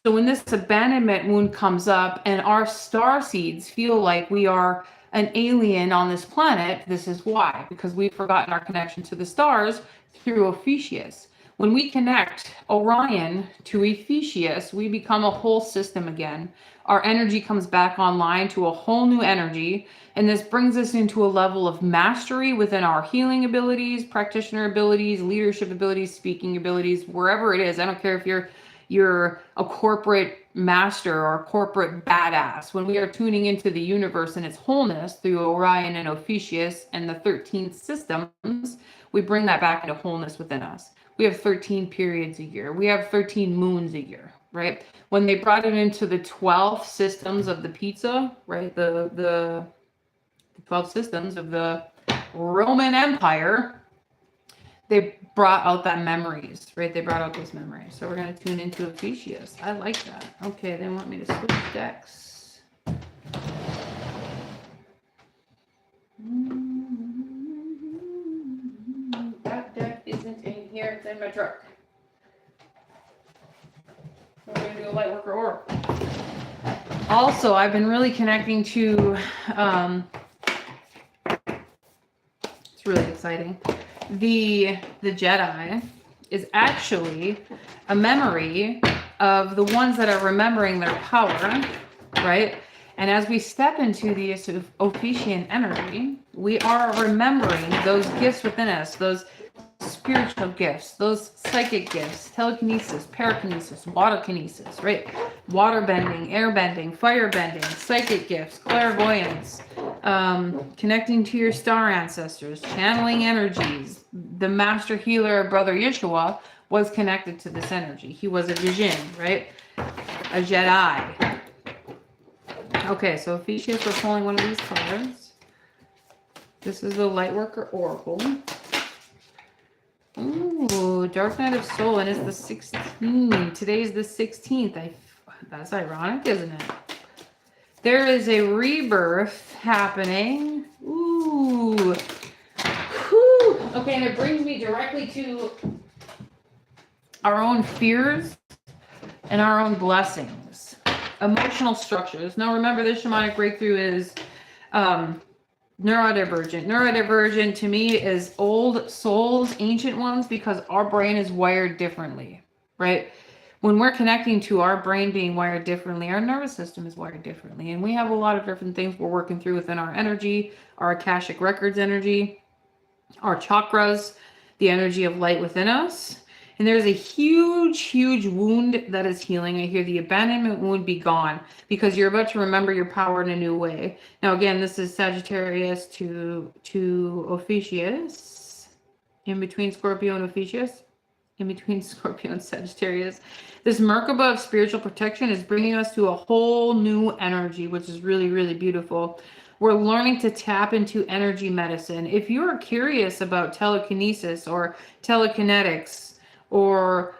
So when this abandonment wound comes up and our star seeds feel like we are an alien on this planet, this is why, because we've forgotten our connection to the stars through Ophiuchus. When we connect Orion to Ophiuchus, we become a whole system again. Our energy comes back online to a whole new energy, and this brings us into a level of mastery within our healing abilities, practitioner abilities, leadership abilities, speaking abilities, wherever it is. I don't care if you're a corporate master or a corporate badass. When we are tuning into the universe and its wholeness through Orion and Ophiuchus and the 13 systems, we bring that back into wholeness within us. We have 13 periods a year. We have 13 moons a year, right? When they brought it into the 12 systems of the pizza, right? The 12 systems of the Roman Empire, they brought out that memories, right? They brought out those memories. So we're going to tune into Ophiuchus. I like that. Okay, they want me to switch decks. That deck isn't in here. It's in my truck. We're going to do a light worker oracle. Also, I've been really connecting to, it's really exciting. The Jedi is actually a memory of the ones that are remembering their power, right? And as we step into the Ophiuchian energy, we are remembering those gifts within us, those spiritual gifts, those psychic gifts, telekinesis, parakinesis, water kinesis, right? Water bending, air bending, fire bending, psychic gifts, clairvoyance, connecting to your star ancestors, channeling energies. The master healer, Brother Yeshua, was connected to this energy. He was a Jinn, right? A Jedi. Okay, so Ophiuchus, we're pulling one of these cards. This is the Lightworker Oracle. Ooh, Dark Night of Soul, and it's the 16th. Today's the 16th. That's ironic, isn't it? There is a rebirth happening. Ooh. Whew. Okay, and it brings me directly to our own fears and our own blessings. Emotional structures. Now, remember, this shamanic breakthrough is neurodivergent. Neurodivergent to me is old souls, ancient ones, because our brain is wired differently, right? When we're connecting to our brain being wired differently, our nervous system is wired differently. And we have a lot of different things we're working through within our energy, our akashic records energy, our chakras, the energy of light within us. And there's a huge, huge wound that is healing. I hear the abandonment wound be gone because you're about to remember your power in a new way. Now, again, this is Sagittarius to Ophiuchus, in between Scorpio and Ophiuchus, in between Scorpio and Sagittarius. This Merkaba of spiritual protection is bringing us to a whole new energy, which is really, really beautiful. We're learning to tap into energy medicine. If you're curious about telekinesis or telekinetics, or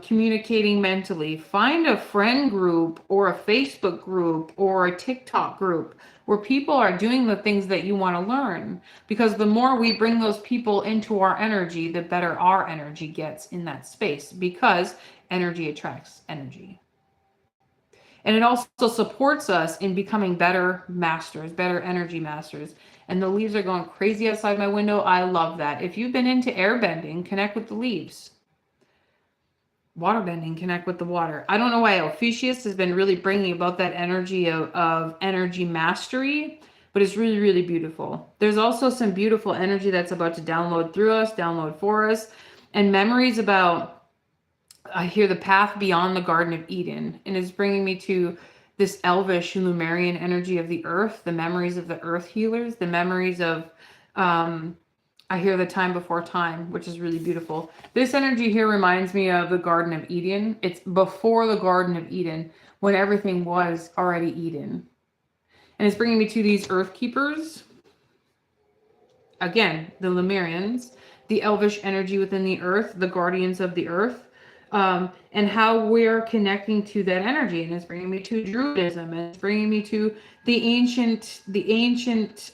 communicating mentally, find a friend group or a Facebook group or a TikTok group where people are doing the things that you want to learn. Because the more we bring those people into our energy, the better our energy gets in that space, because energy attracts energy. And it also supports us in becoming better masters, better energy masters. and the leaves are going crazy outside my window. I love that. If you've been into airbending, connect with the leaves. Waterbending, connect with the water. I don't know why Ophiuchus has been really bringing about that energy of energy mastery, but it's really, really beautiful. There's also some beautiful energy that's about to download through us, download for us, and memories about, I hear the path beyond the Garden of Eden, and it's bringing me to this elvish Lumerian energy of the earth, the memories of the earth healers, the memories of, I hear the time before time, which is really beautiful. This energy here reminds me of the Garden of Eden. It's before the Garden of Eden, when everything was already Eden. And it's bringing me to these earth keepers. Again, the Lemurians, the elvish energy within the earth, the guardians of the earth, and how we're connecting to that energy. And it's bringing me to Druidism, and it's bringing me to the ancient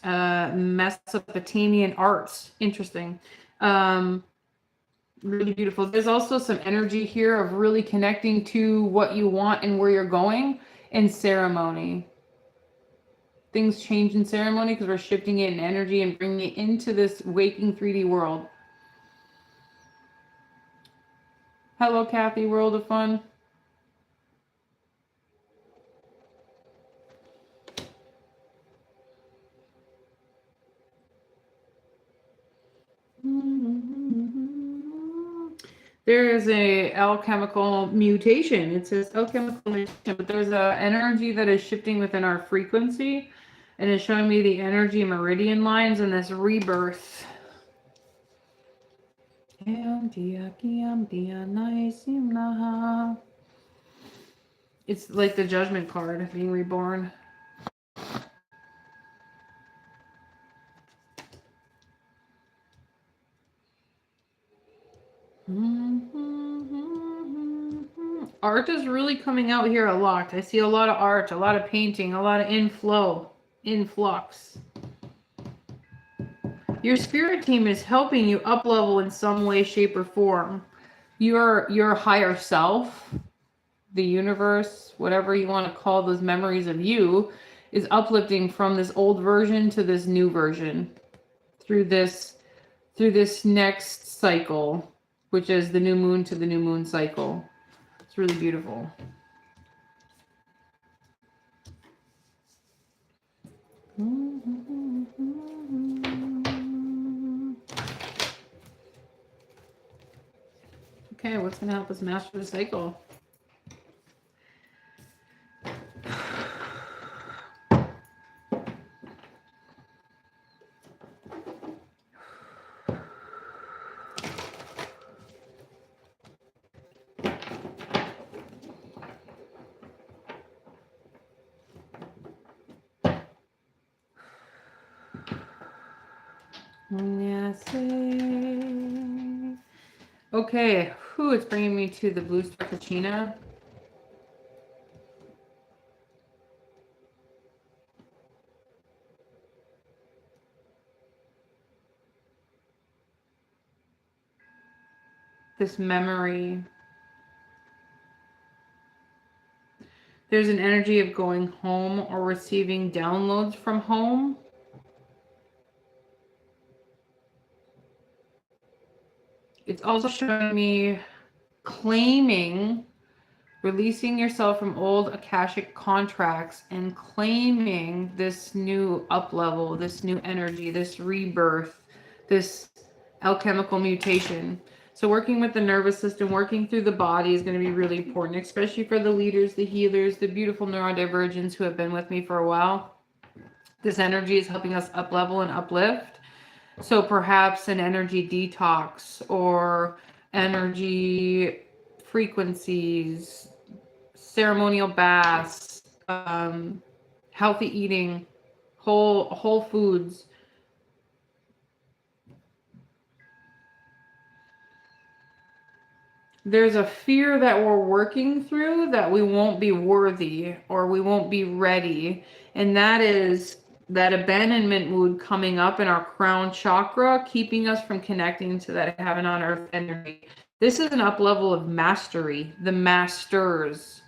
Mesopotamian arts. Interesting. Really beautiful. There's also some energy here of really connecting to what you want and where you're going in ceremony. Things change in ceremony because we're shifting it in energy and bringing it into this waking 3D world. Hello, Kathy, World of Fun. There is a alchemical mutation. It says alchemical mutation, but there's an energy that is shifting within our frequency, and it's showing me the energy meridian lines and this rebirth. It's like the judgment card, being reborn. Art is really coming out here a lot. I see a lot of art, a lot of painting, a lot of influx. Your spirit team is helping you up level in some way, shape, or form. Your higher self, the universe, whatever you want to call those memories of you, is uplifting from this old version to this new version through this next cycle, which is the new moon to the new moon cycle. It's really beautiful. Okay, what's going to help us master the cycle? Okay, it's bringing me to the blue star Kachina. This memory. There's an energy of going home or receiving downloads from home. It's also showing me claiming, releasing yourself from old akashic contracts and claiming this new up level, this new energy, this rebirth, this alchemical mutation. So working with the nervous system, working through the body is going to be really important, especially for the leaders, the healers, the beautiful neurodivergents who have been with me for a while. This energy is helping us up level and uplift. So perhaps an energy detox or energy frequencies, ceremonial baths, healthy eating, whole foods. There's a fear that we're working through that we won't be worthy or we won't be ready. And that is that abandonment mood coming up in our crown chakra, keeping us from connecting to that heaven on earth energy. This is an up level of mastery, the masters.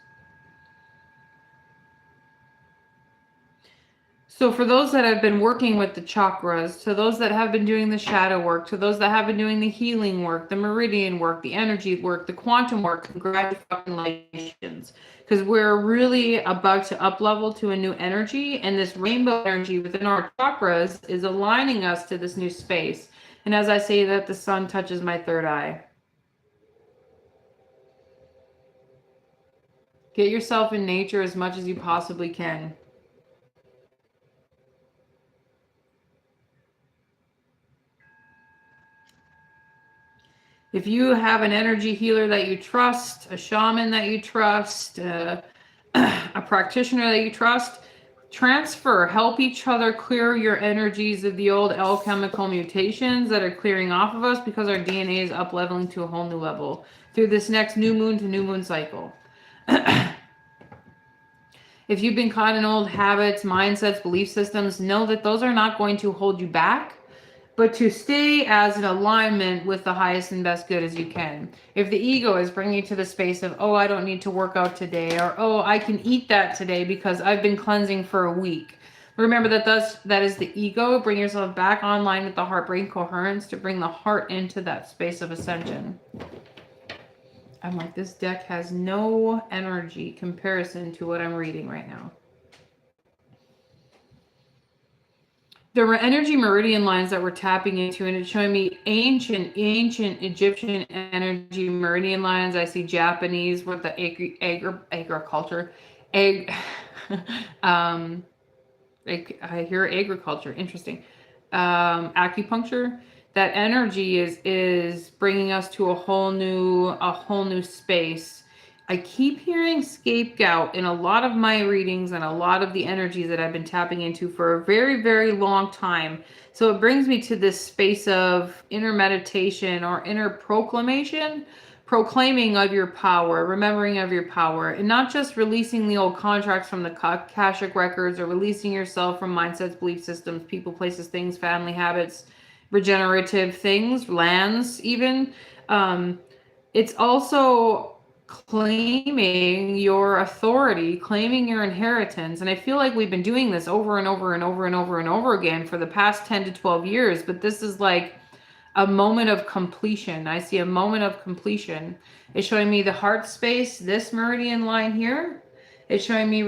So for those that have been working with the chakras, to those that have been doing the shadow work, to those that have been doing the healing work, the meridian work, the energy work, the quantum work, congratulations. Because we're really about to up level to a new energy, and this rainbow energy within our chakras is aligning us to this new space. And as I say that, the sun touches my third eye. Get yourself in nature as much as you possibly can. If you have an energy healer that you trust, a shaman that you trust, a practitioner that you trust, transfer, help each other clear your energies of the old alchemical mutations that are clearing off of us because our DNA is up leveling to a whole new level through this next new moon to new moon cycle. If you've been caught in old habits, mindsets, belief systems, know that those are not going to hold you back, but to stay as in alignment with the highest and best good as you can. If the ego is bringing you to the space of, oh, I don't need to work out today, or oh, I can eat that today because I've been cleansing for a week. Remember that is the ego. Bring yourself back online with the heart-brain coherence to bring the heart into that space of ascension. I'm like, this deck has no energy comparison to what I'm reading right now. There were energy meridian lines that we're tapping into, and it's showing me ancient Egyptian energy meridian lines. I see Japanese with the agriculture. I hear agriculture. Interesting. Acupuncture. That energy is bringing us to a whole new space. I keep hearing scapegoat in a lot of my readings and a lot of the energies that I've been tapping into for a very, very long time. So it brings me to this space of inner meditation or inner proclamation, proclaiming of your power, remembering of your power, and not just releasing the old contracts from the akashic records or releasing yourself from mindsets, belief systems, people, places, things, family habits, regenerative things, lands even. It's also claiming your authority, claiming your inheritance. And I feel like we've been doing this over and over and over and over and over again for the past 10 to 12 years, but this is like a moment of completion. I see a moment of completion. It's showing me the heart space, this meridian line here. It's showing me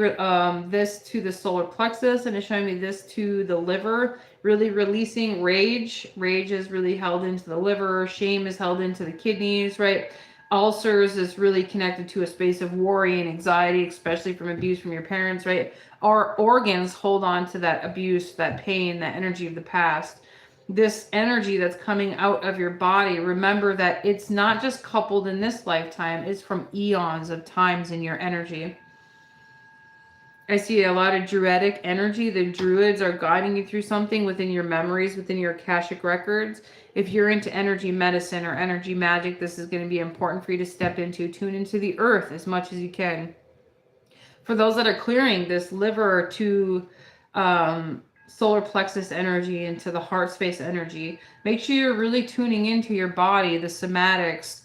this to the solar plexus, and it's showing me this to the liver, really releasing rage. Rage is really held into the liver. Shame is held into the kidneys, right? Ulcers is really connected to a space of worry and anxiety, especially from abuse from your parents, right? Our organs hold on to that abuse, that pain, that energy of the past. This energy that's coming out of your body, remember that it's not just coupled in this lifetime, it's from eons of times in your energy. I see a lot of druidic energy. The druids are guiding you through something within your memories, within your akashic records. If you're into energy medicine or energy magic, this is going to be important for you to step into. Tune into the earth as much as you can. For those that are clearing this liver to solar plexus energy, into the heart space energy, make sure you're really tuning into your body, the somatics,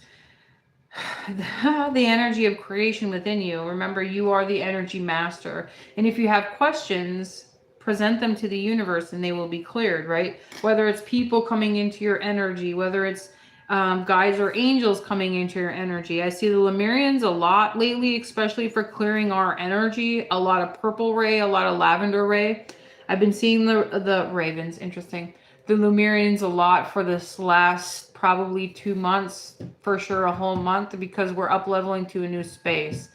the energy of creation within you. Remember, you are the energy master. And if you have questions, present them to the universe and they will be cleared, right? Whether it's people coming into your energy, whether it's guides or angels coming into your energy. I see the Lemurians a lot lately, especially for clearing our energy. A lot of purple ray, a lot of lavender ray. I've been seeing the ravens, interesting. The Lemurians a lot for this last probably 2 months, for sure a whole month, because we're up leveling to a new space.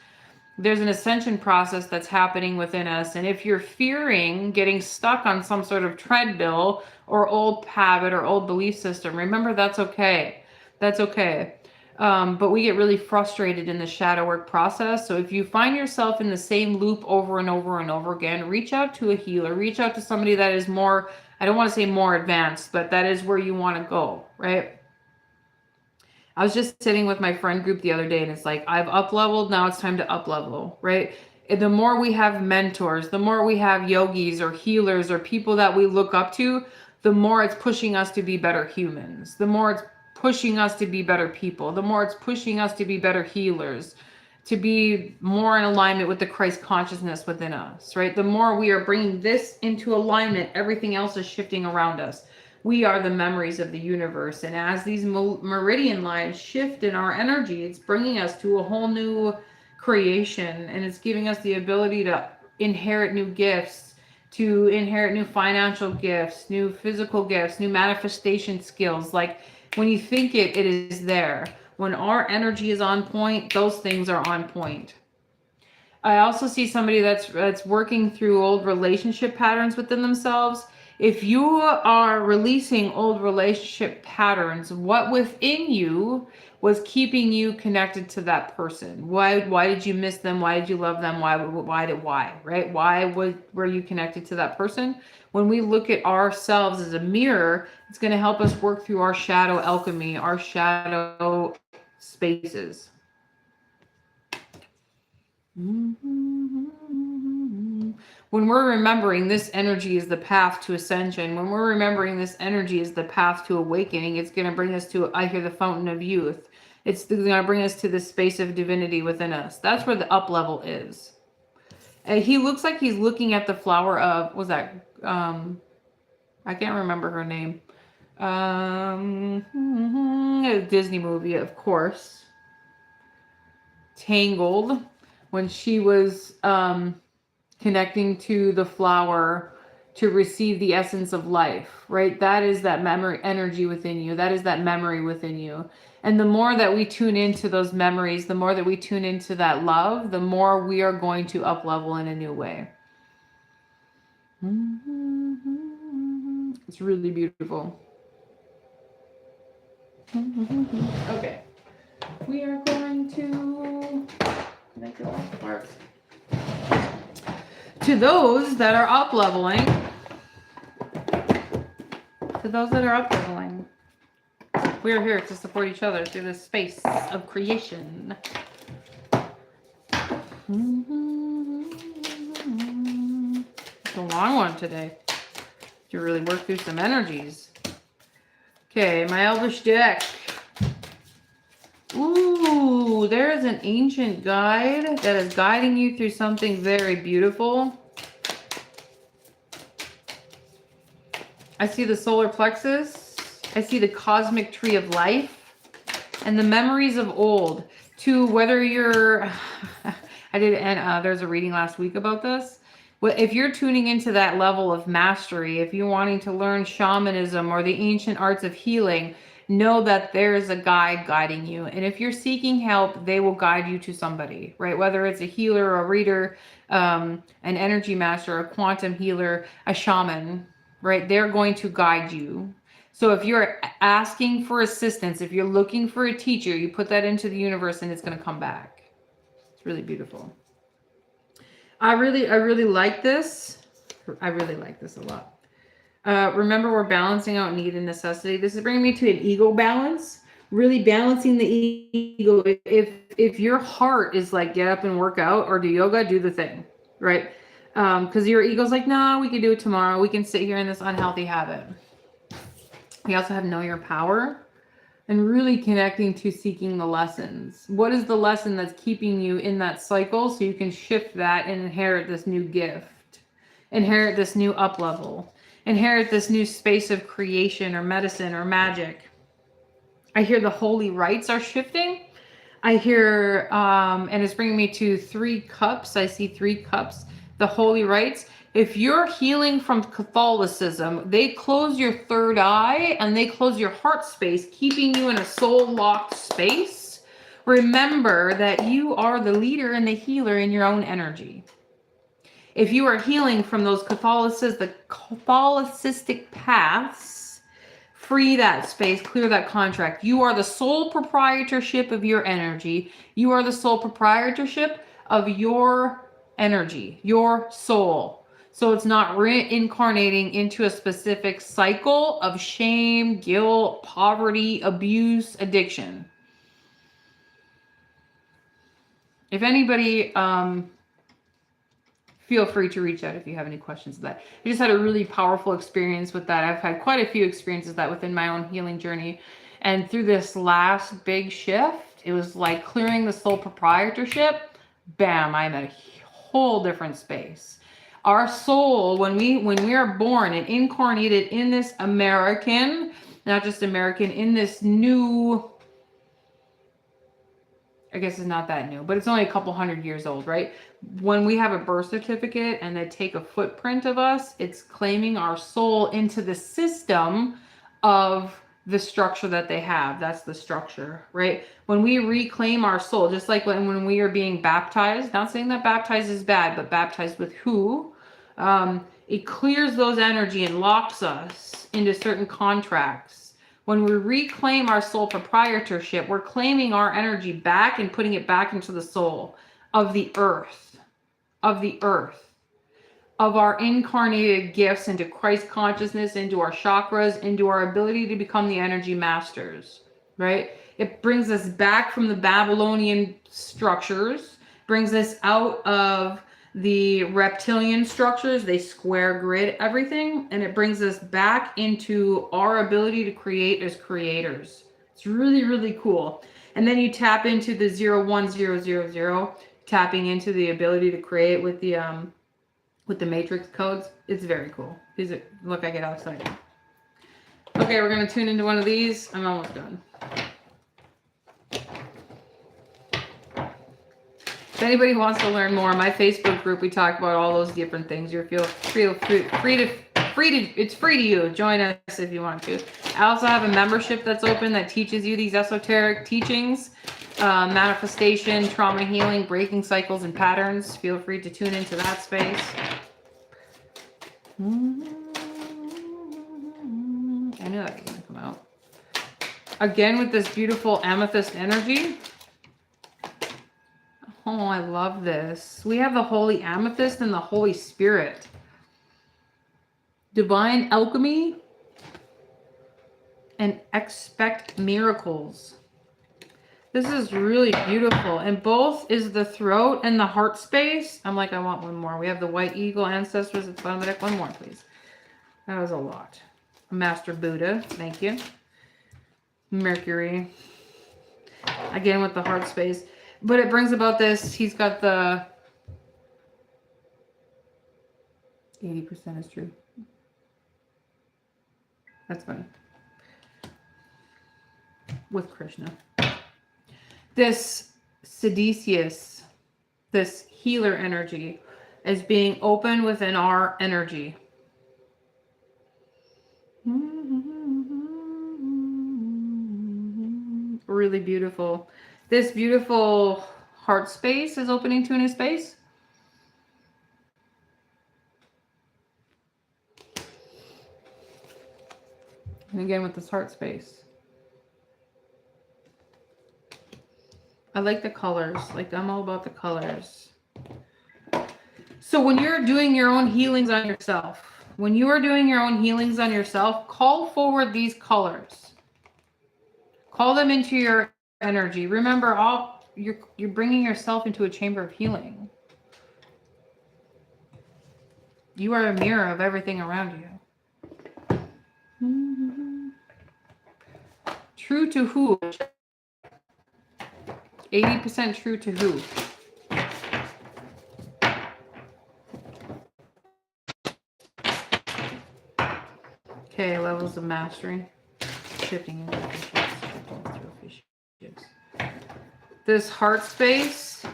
There's an ascension process that's happening within us. And if you're fearing getting stuck on some sort of treadmill or old habit or old belief system, remember that's okay. That's okay. But we get really frustrated in the shadow work process. So if you find yourself in the same loop over and over and over again, reach out to a healer, reach out to somebody that is more, I don't want to say more advanced, but that is where you want to go, right? I was just sitting with my friend group the other day, and it's like, I've up leveled, now it's time to up level, right? And the more we have mentors, the more we have yogis or healers or people that we look up to, the more it's pushing us to be better humans. The more it's pushing us to be better people. The more it's pushing us to be better healers, to be more in alignment with the Christ consciousness within us, right? The more we are bringing this into alignment, everything else is shifting around us. We are the memories of the universe. And as these meridian lines shift in our energy, it's bringing us to a whole new creation, and it's giving us the ability to inherit new gifts, to inherit new financial gifts, new physical gifts, new manifestation skills. Like when you think it is there. When our energy is on point, those things are on point. I also see somebody that's working through old relationship patterns within themselves. If you are releasing old relationship patterns, what within you was keeping you connected to that person? Why did you miss them? Why did you love them? Why, right? Why were you connected to that person? When we look at ourselves as a mirror, it's going to help us work through our shadow alchemy, our shadow spaces. When we're remembering this energy is the path to ascension, when we're remembering this energy is the path to awakening, it's going to bring us to, I hear, the fountain of youth. It's going to bring us to the space of divinity within us. That's where the up level is. And he looks like he's looking at the flower of, was that, I can't remember her name. A Disney movie, of course. Tangled, when she was connecting to the flower to receive the essence of life, right? That is that memory energy within you. That is that memory within you. And the more that we tune into those memories, the more that we tune into that love, the more we are going to up level in a new way. It's really beautiful. Okay. We are going to make it all work. To those that are up leveling, we are here to support each other through this space of creation. It's a long one today to really work through some energies. Okay, my elvish deck. Ooh, there is an ancient guide that is guiding you through something very beautiful. I see the solar plexus. I see the cosmic tree of life and the memories of old. To whether you're, I did, and there's a reading last week about this. Well, if you're tuning into that level of mastery, if you're wanting to learn shamanism or the ancient arts of healing, know that there's a guide guiding you. And if you're seeking help, they will guide you to somebody, right? Whether it's a healer, a reader, an energy master, a quantum healer, a shaman, right? They're going to guide you. So if you're asking for assistance, if you're looking for a teacher, you put that into the universe and it's going to come back. It's really beautiful. I really like this. I really like this a lot. Remember, we're balancing out need and necessity. This is bringing me to an ego balance, really balancing the ego. If your heart is like, get up and work out or do yoga, do the thing, right? Because your ego's like, nah, we can do it tomorrow. We can sit here in this unhealthy habit. We also have know your power and really connecting to seeking the lessons. What is the lesson that's keeping you in that cycle so you can shift that and inherit this new gift, inherit this new up level, inherit this new space of creation or medicine or magic. I hear the holy rites are shifting. I hear, and it's bringing me to 3 cups. I see 3 cups, the holy rites. If you're healing from Catholicism, they close your third eye and they close your heart space, keeping you in a soul-locked space. Remember that you are the leader and the healer in your own energy. If you are healing from those Catholicistic paths, free that space, clear that contract. You are the sole proprietorship of your energy. You are the sole proprietorship of your energy, your soul. So it's not reincarnating into a specific cycle of shame, guilt, poverty, abuse, addiction. If anybody, feel free to reach out if you have any questions of that. I just had a really powerful experience with that. I've had quite a few experiences that within my own healing journey. And through this last big shift, It was like clearing the soul proprietorship. Bam, I'm at a whole different space. Our soul, when we are born and incarnated in this American, not just American, in this new, I guess it's not that new, but it's only a couple hundred years old, right? When we have a birth certificate and they take a footprint of us, it's claiming our soul into the system of the structure that they have. That's the structure, right? When we reclaim our soul, just like when we are being baptized, not saying that baptized is bad, but baptized with who? It clears those energy and locks us into certain contracts. When we reclaim our soul proprietorship, we're claiming our energy back and putting it back into the soul of the earth, of our incarnated gifts into Christ consciousness, into our chakras, into our ability to become the energy masters, right? It brings us back from the Babylonian structures, brings us out of the reptilian structures, they square grid everything, and it brings us back into our ability to create as creators. It's really, really cool. And then you tap into the 01000, tapping into the ability to create with the matrix codes. It's very cool. Look, I get all excited. Okay, we're gonna tune into one of these. I'm almost done. If anybody wants to learn more, my Facebook group, we talk about all those different things. You feel free to it's free to you. Join us if you want to. I also have a membership that's open that teaches you these esoteric teachings, manifestation, trauma healing, breaking cycles and patterns. Feel free to tune into that space. I knew that was going to come out. Again, with this beautiful amethyst energy. Oh, I love this. We have the Holy Amethyst and the Holy Spirit. Divine alchemy and expect miracles. This is really beautiful. And both is the throat and the heart space. I'm like, I want one more. We have the White Eagle Ancestors at the bottom of the deck. One more, please. That was a lot. Master Buddha. Thank you. Mercury. Again with the heart space. But it brings about this. He's got the 80% is true. That's funny. With Krishna. This Sidicious, this healer energy, is being open within our energy. Really beautiful. This beautiful heart space is opening to a new space. And again with this heart space. I like the colors. Like, I'm all about the colors. So when you're doing your own healings on yourself, call forward these colors. Call them into your energy. Remember, you're bringing yourself into a chamber of healing. You are a mirror of everything around you. True to who? 80% true to who? Okay, levels of mastery. Shifting into relationships. This heart space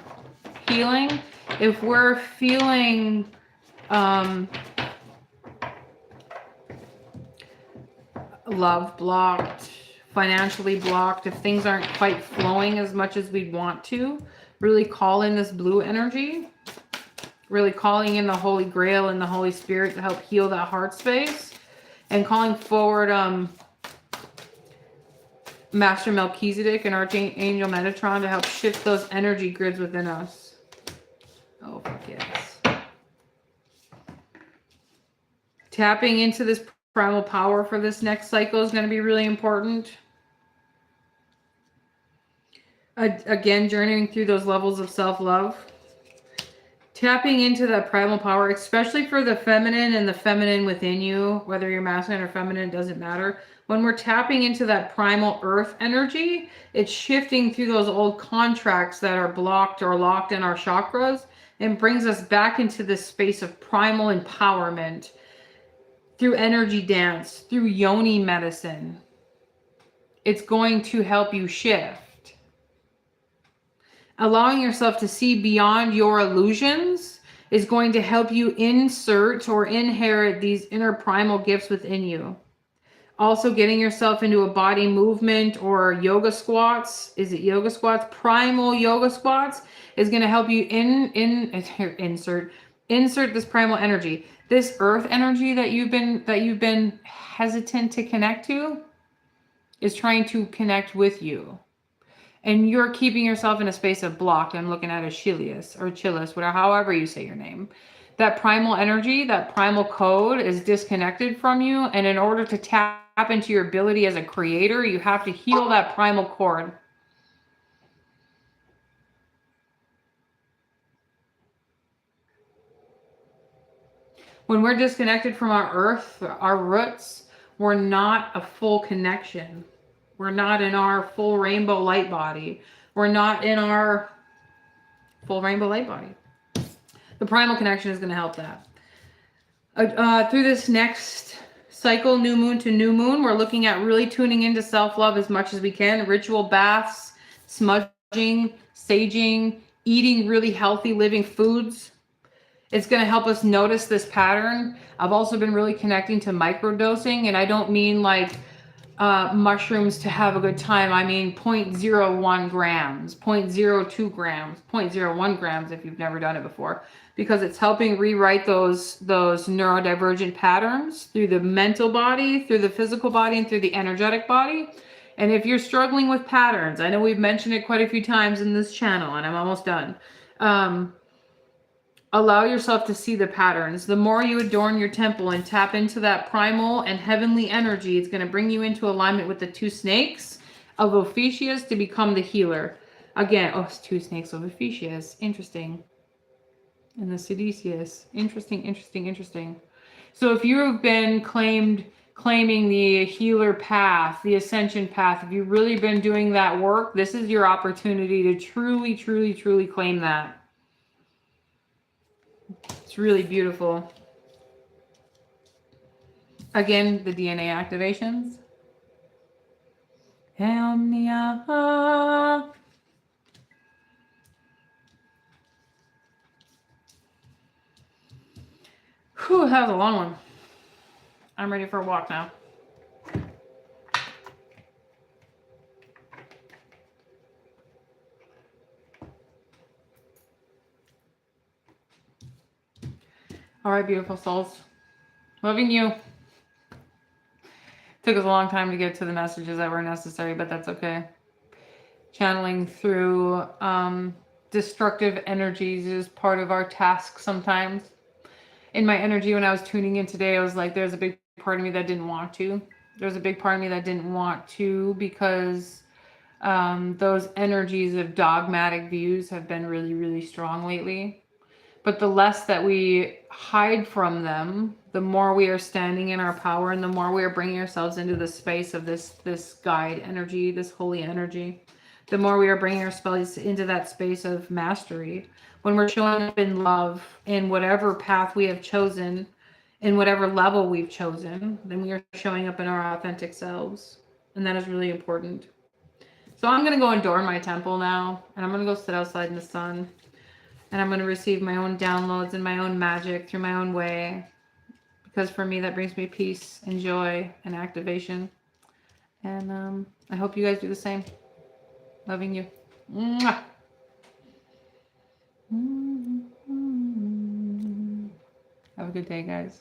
healing. If we're feeling love blocked, financially blocked, if things aren't quite flowing as much as we'd want to, really call in this blue energy, really calling in the Holy Grail and the Holy Spirit to help heal that heart space, and calling forward Master Melchizedek and Archangel Metatron to help shift those energy grids within us. Oh, fuck yes. Tapping into this primal power for this next cycle is going to be really important. Again, journeying through those levels of self-love. Tapping into that primal power, especially for the feminine and the feminine within you, whether you're masculine or feminine, it doesn't matter. When we're tapping into that primal earth energy, it's shifting through those old contracts that are blocked or locked in our chakras and brings us back into this space of primal empowerment through energy dance, through yoni medicine. It's going to help you shift. Allowing yourself to see beyond your illusions is going to help you insert or inherit these inner primal gifts within you. Also, getting yourself into a body movement or yoga squats. Is it yoga squats? Primal yoga squats is going to help you insert this primal energy. This earth energy that you've been hesitant to connect to is trying to connect with you. And you're keeping yourself in a space of block. I'm looking at Achilles or Chillis, whatever, however you say your name. That primal energy, that primal code is disconnected from you. And in order to tap into your ability as a creator, you have to heal that primal cord. When we're disconnected from our earth, our roots, we're not a full connection. We're not in our full rainbow light body. We're not in our full rainbow light body. The primal connection is going to help that. Through this next cycle, new moon to new moon, we're looking at really tuning into self-love as much as we can. Ritual baths, smudging, saging, eating really healthy living foods. It's going to help us notice this pattern. I've also been really connecting to microdosing, and I don't mean like mushrooms to have a good time. I mean 0.01 grams, 0.02 grams, 0.01 grams if you've never done it before, because it's helping rewrite those neurodivergent patterns through the mental body, through the physical body, and through the energetic body. And if you're struggling with patterns, I know we've mentioned it quite a few times in this channel, and I'm almost done. Allow yourself to see the patterns. The more you adorn your temple and tap into that primal and heavenly energy, it's going to bring you into alignment with the two snakes of Ophiuchus to become the healer. Again, it's two snakes of Ophiuchus. Interesting. And the Caduceus. Interesting. So if you have been claiming the healer path, the ascension path, if you've really been doing that work, this is your opportunity to truly claim that. It's really beautiful. Again, the DNA activations. Omnia. Whew, that was a long one. I'm ready for a walk now. All right, beautiful souls. Loving you. Took us a long time to get to the messages that were necessary, but that's okay. Channeling through destructive energies is part of our task sometimes. In my energy, when I was tuning in today, I was like, there's a big part of me that didn't want to. There's a big part of me that didn't want to because those energies of dogmatic views have been really strong lately. But the less that we hide from them, the more we are standing in our power, and the more we are bringing ourselves into the space of this guide energy, this holy energy, the more we are bringing ourselves into that space of mastery. When we're showing up in love in whatever path we have chosen, in whatever level we've chosen, then we are showing up in our authentic selves. And that is really important. So I'm going to go adorn my temple now, and I'm going to go sit outside in the sun. And I'm going to receive my own downloads and my own magic through my own way. Because for me, that brings me peace and joy and activation. And I hope you guys do the same. Loving you. Mwah. Have a good day, guys.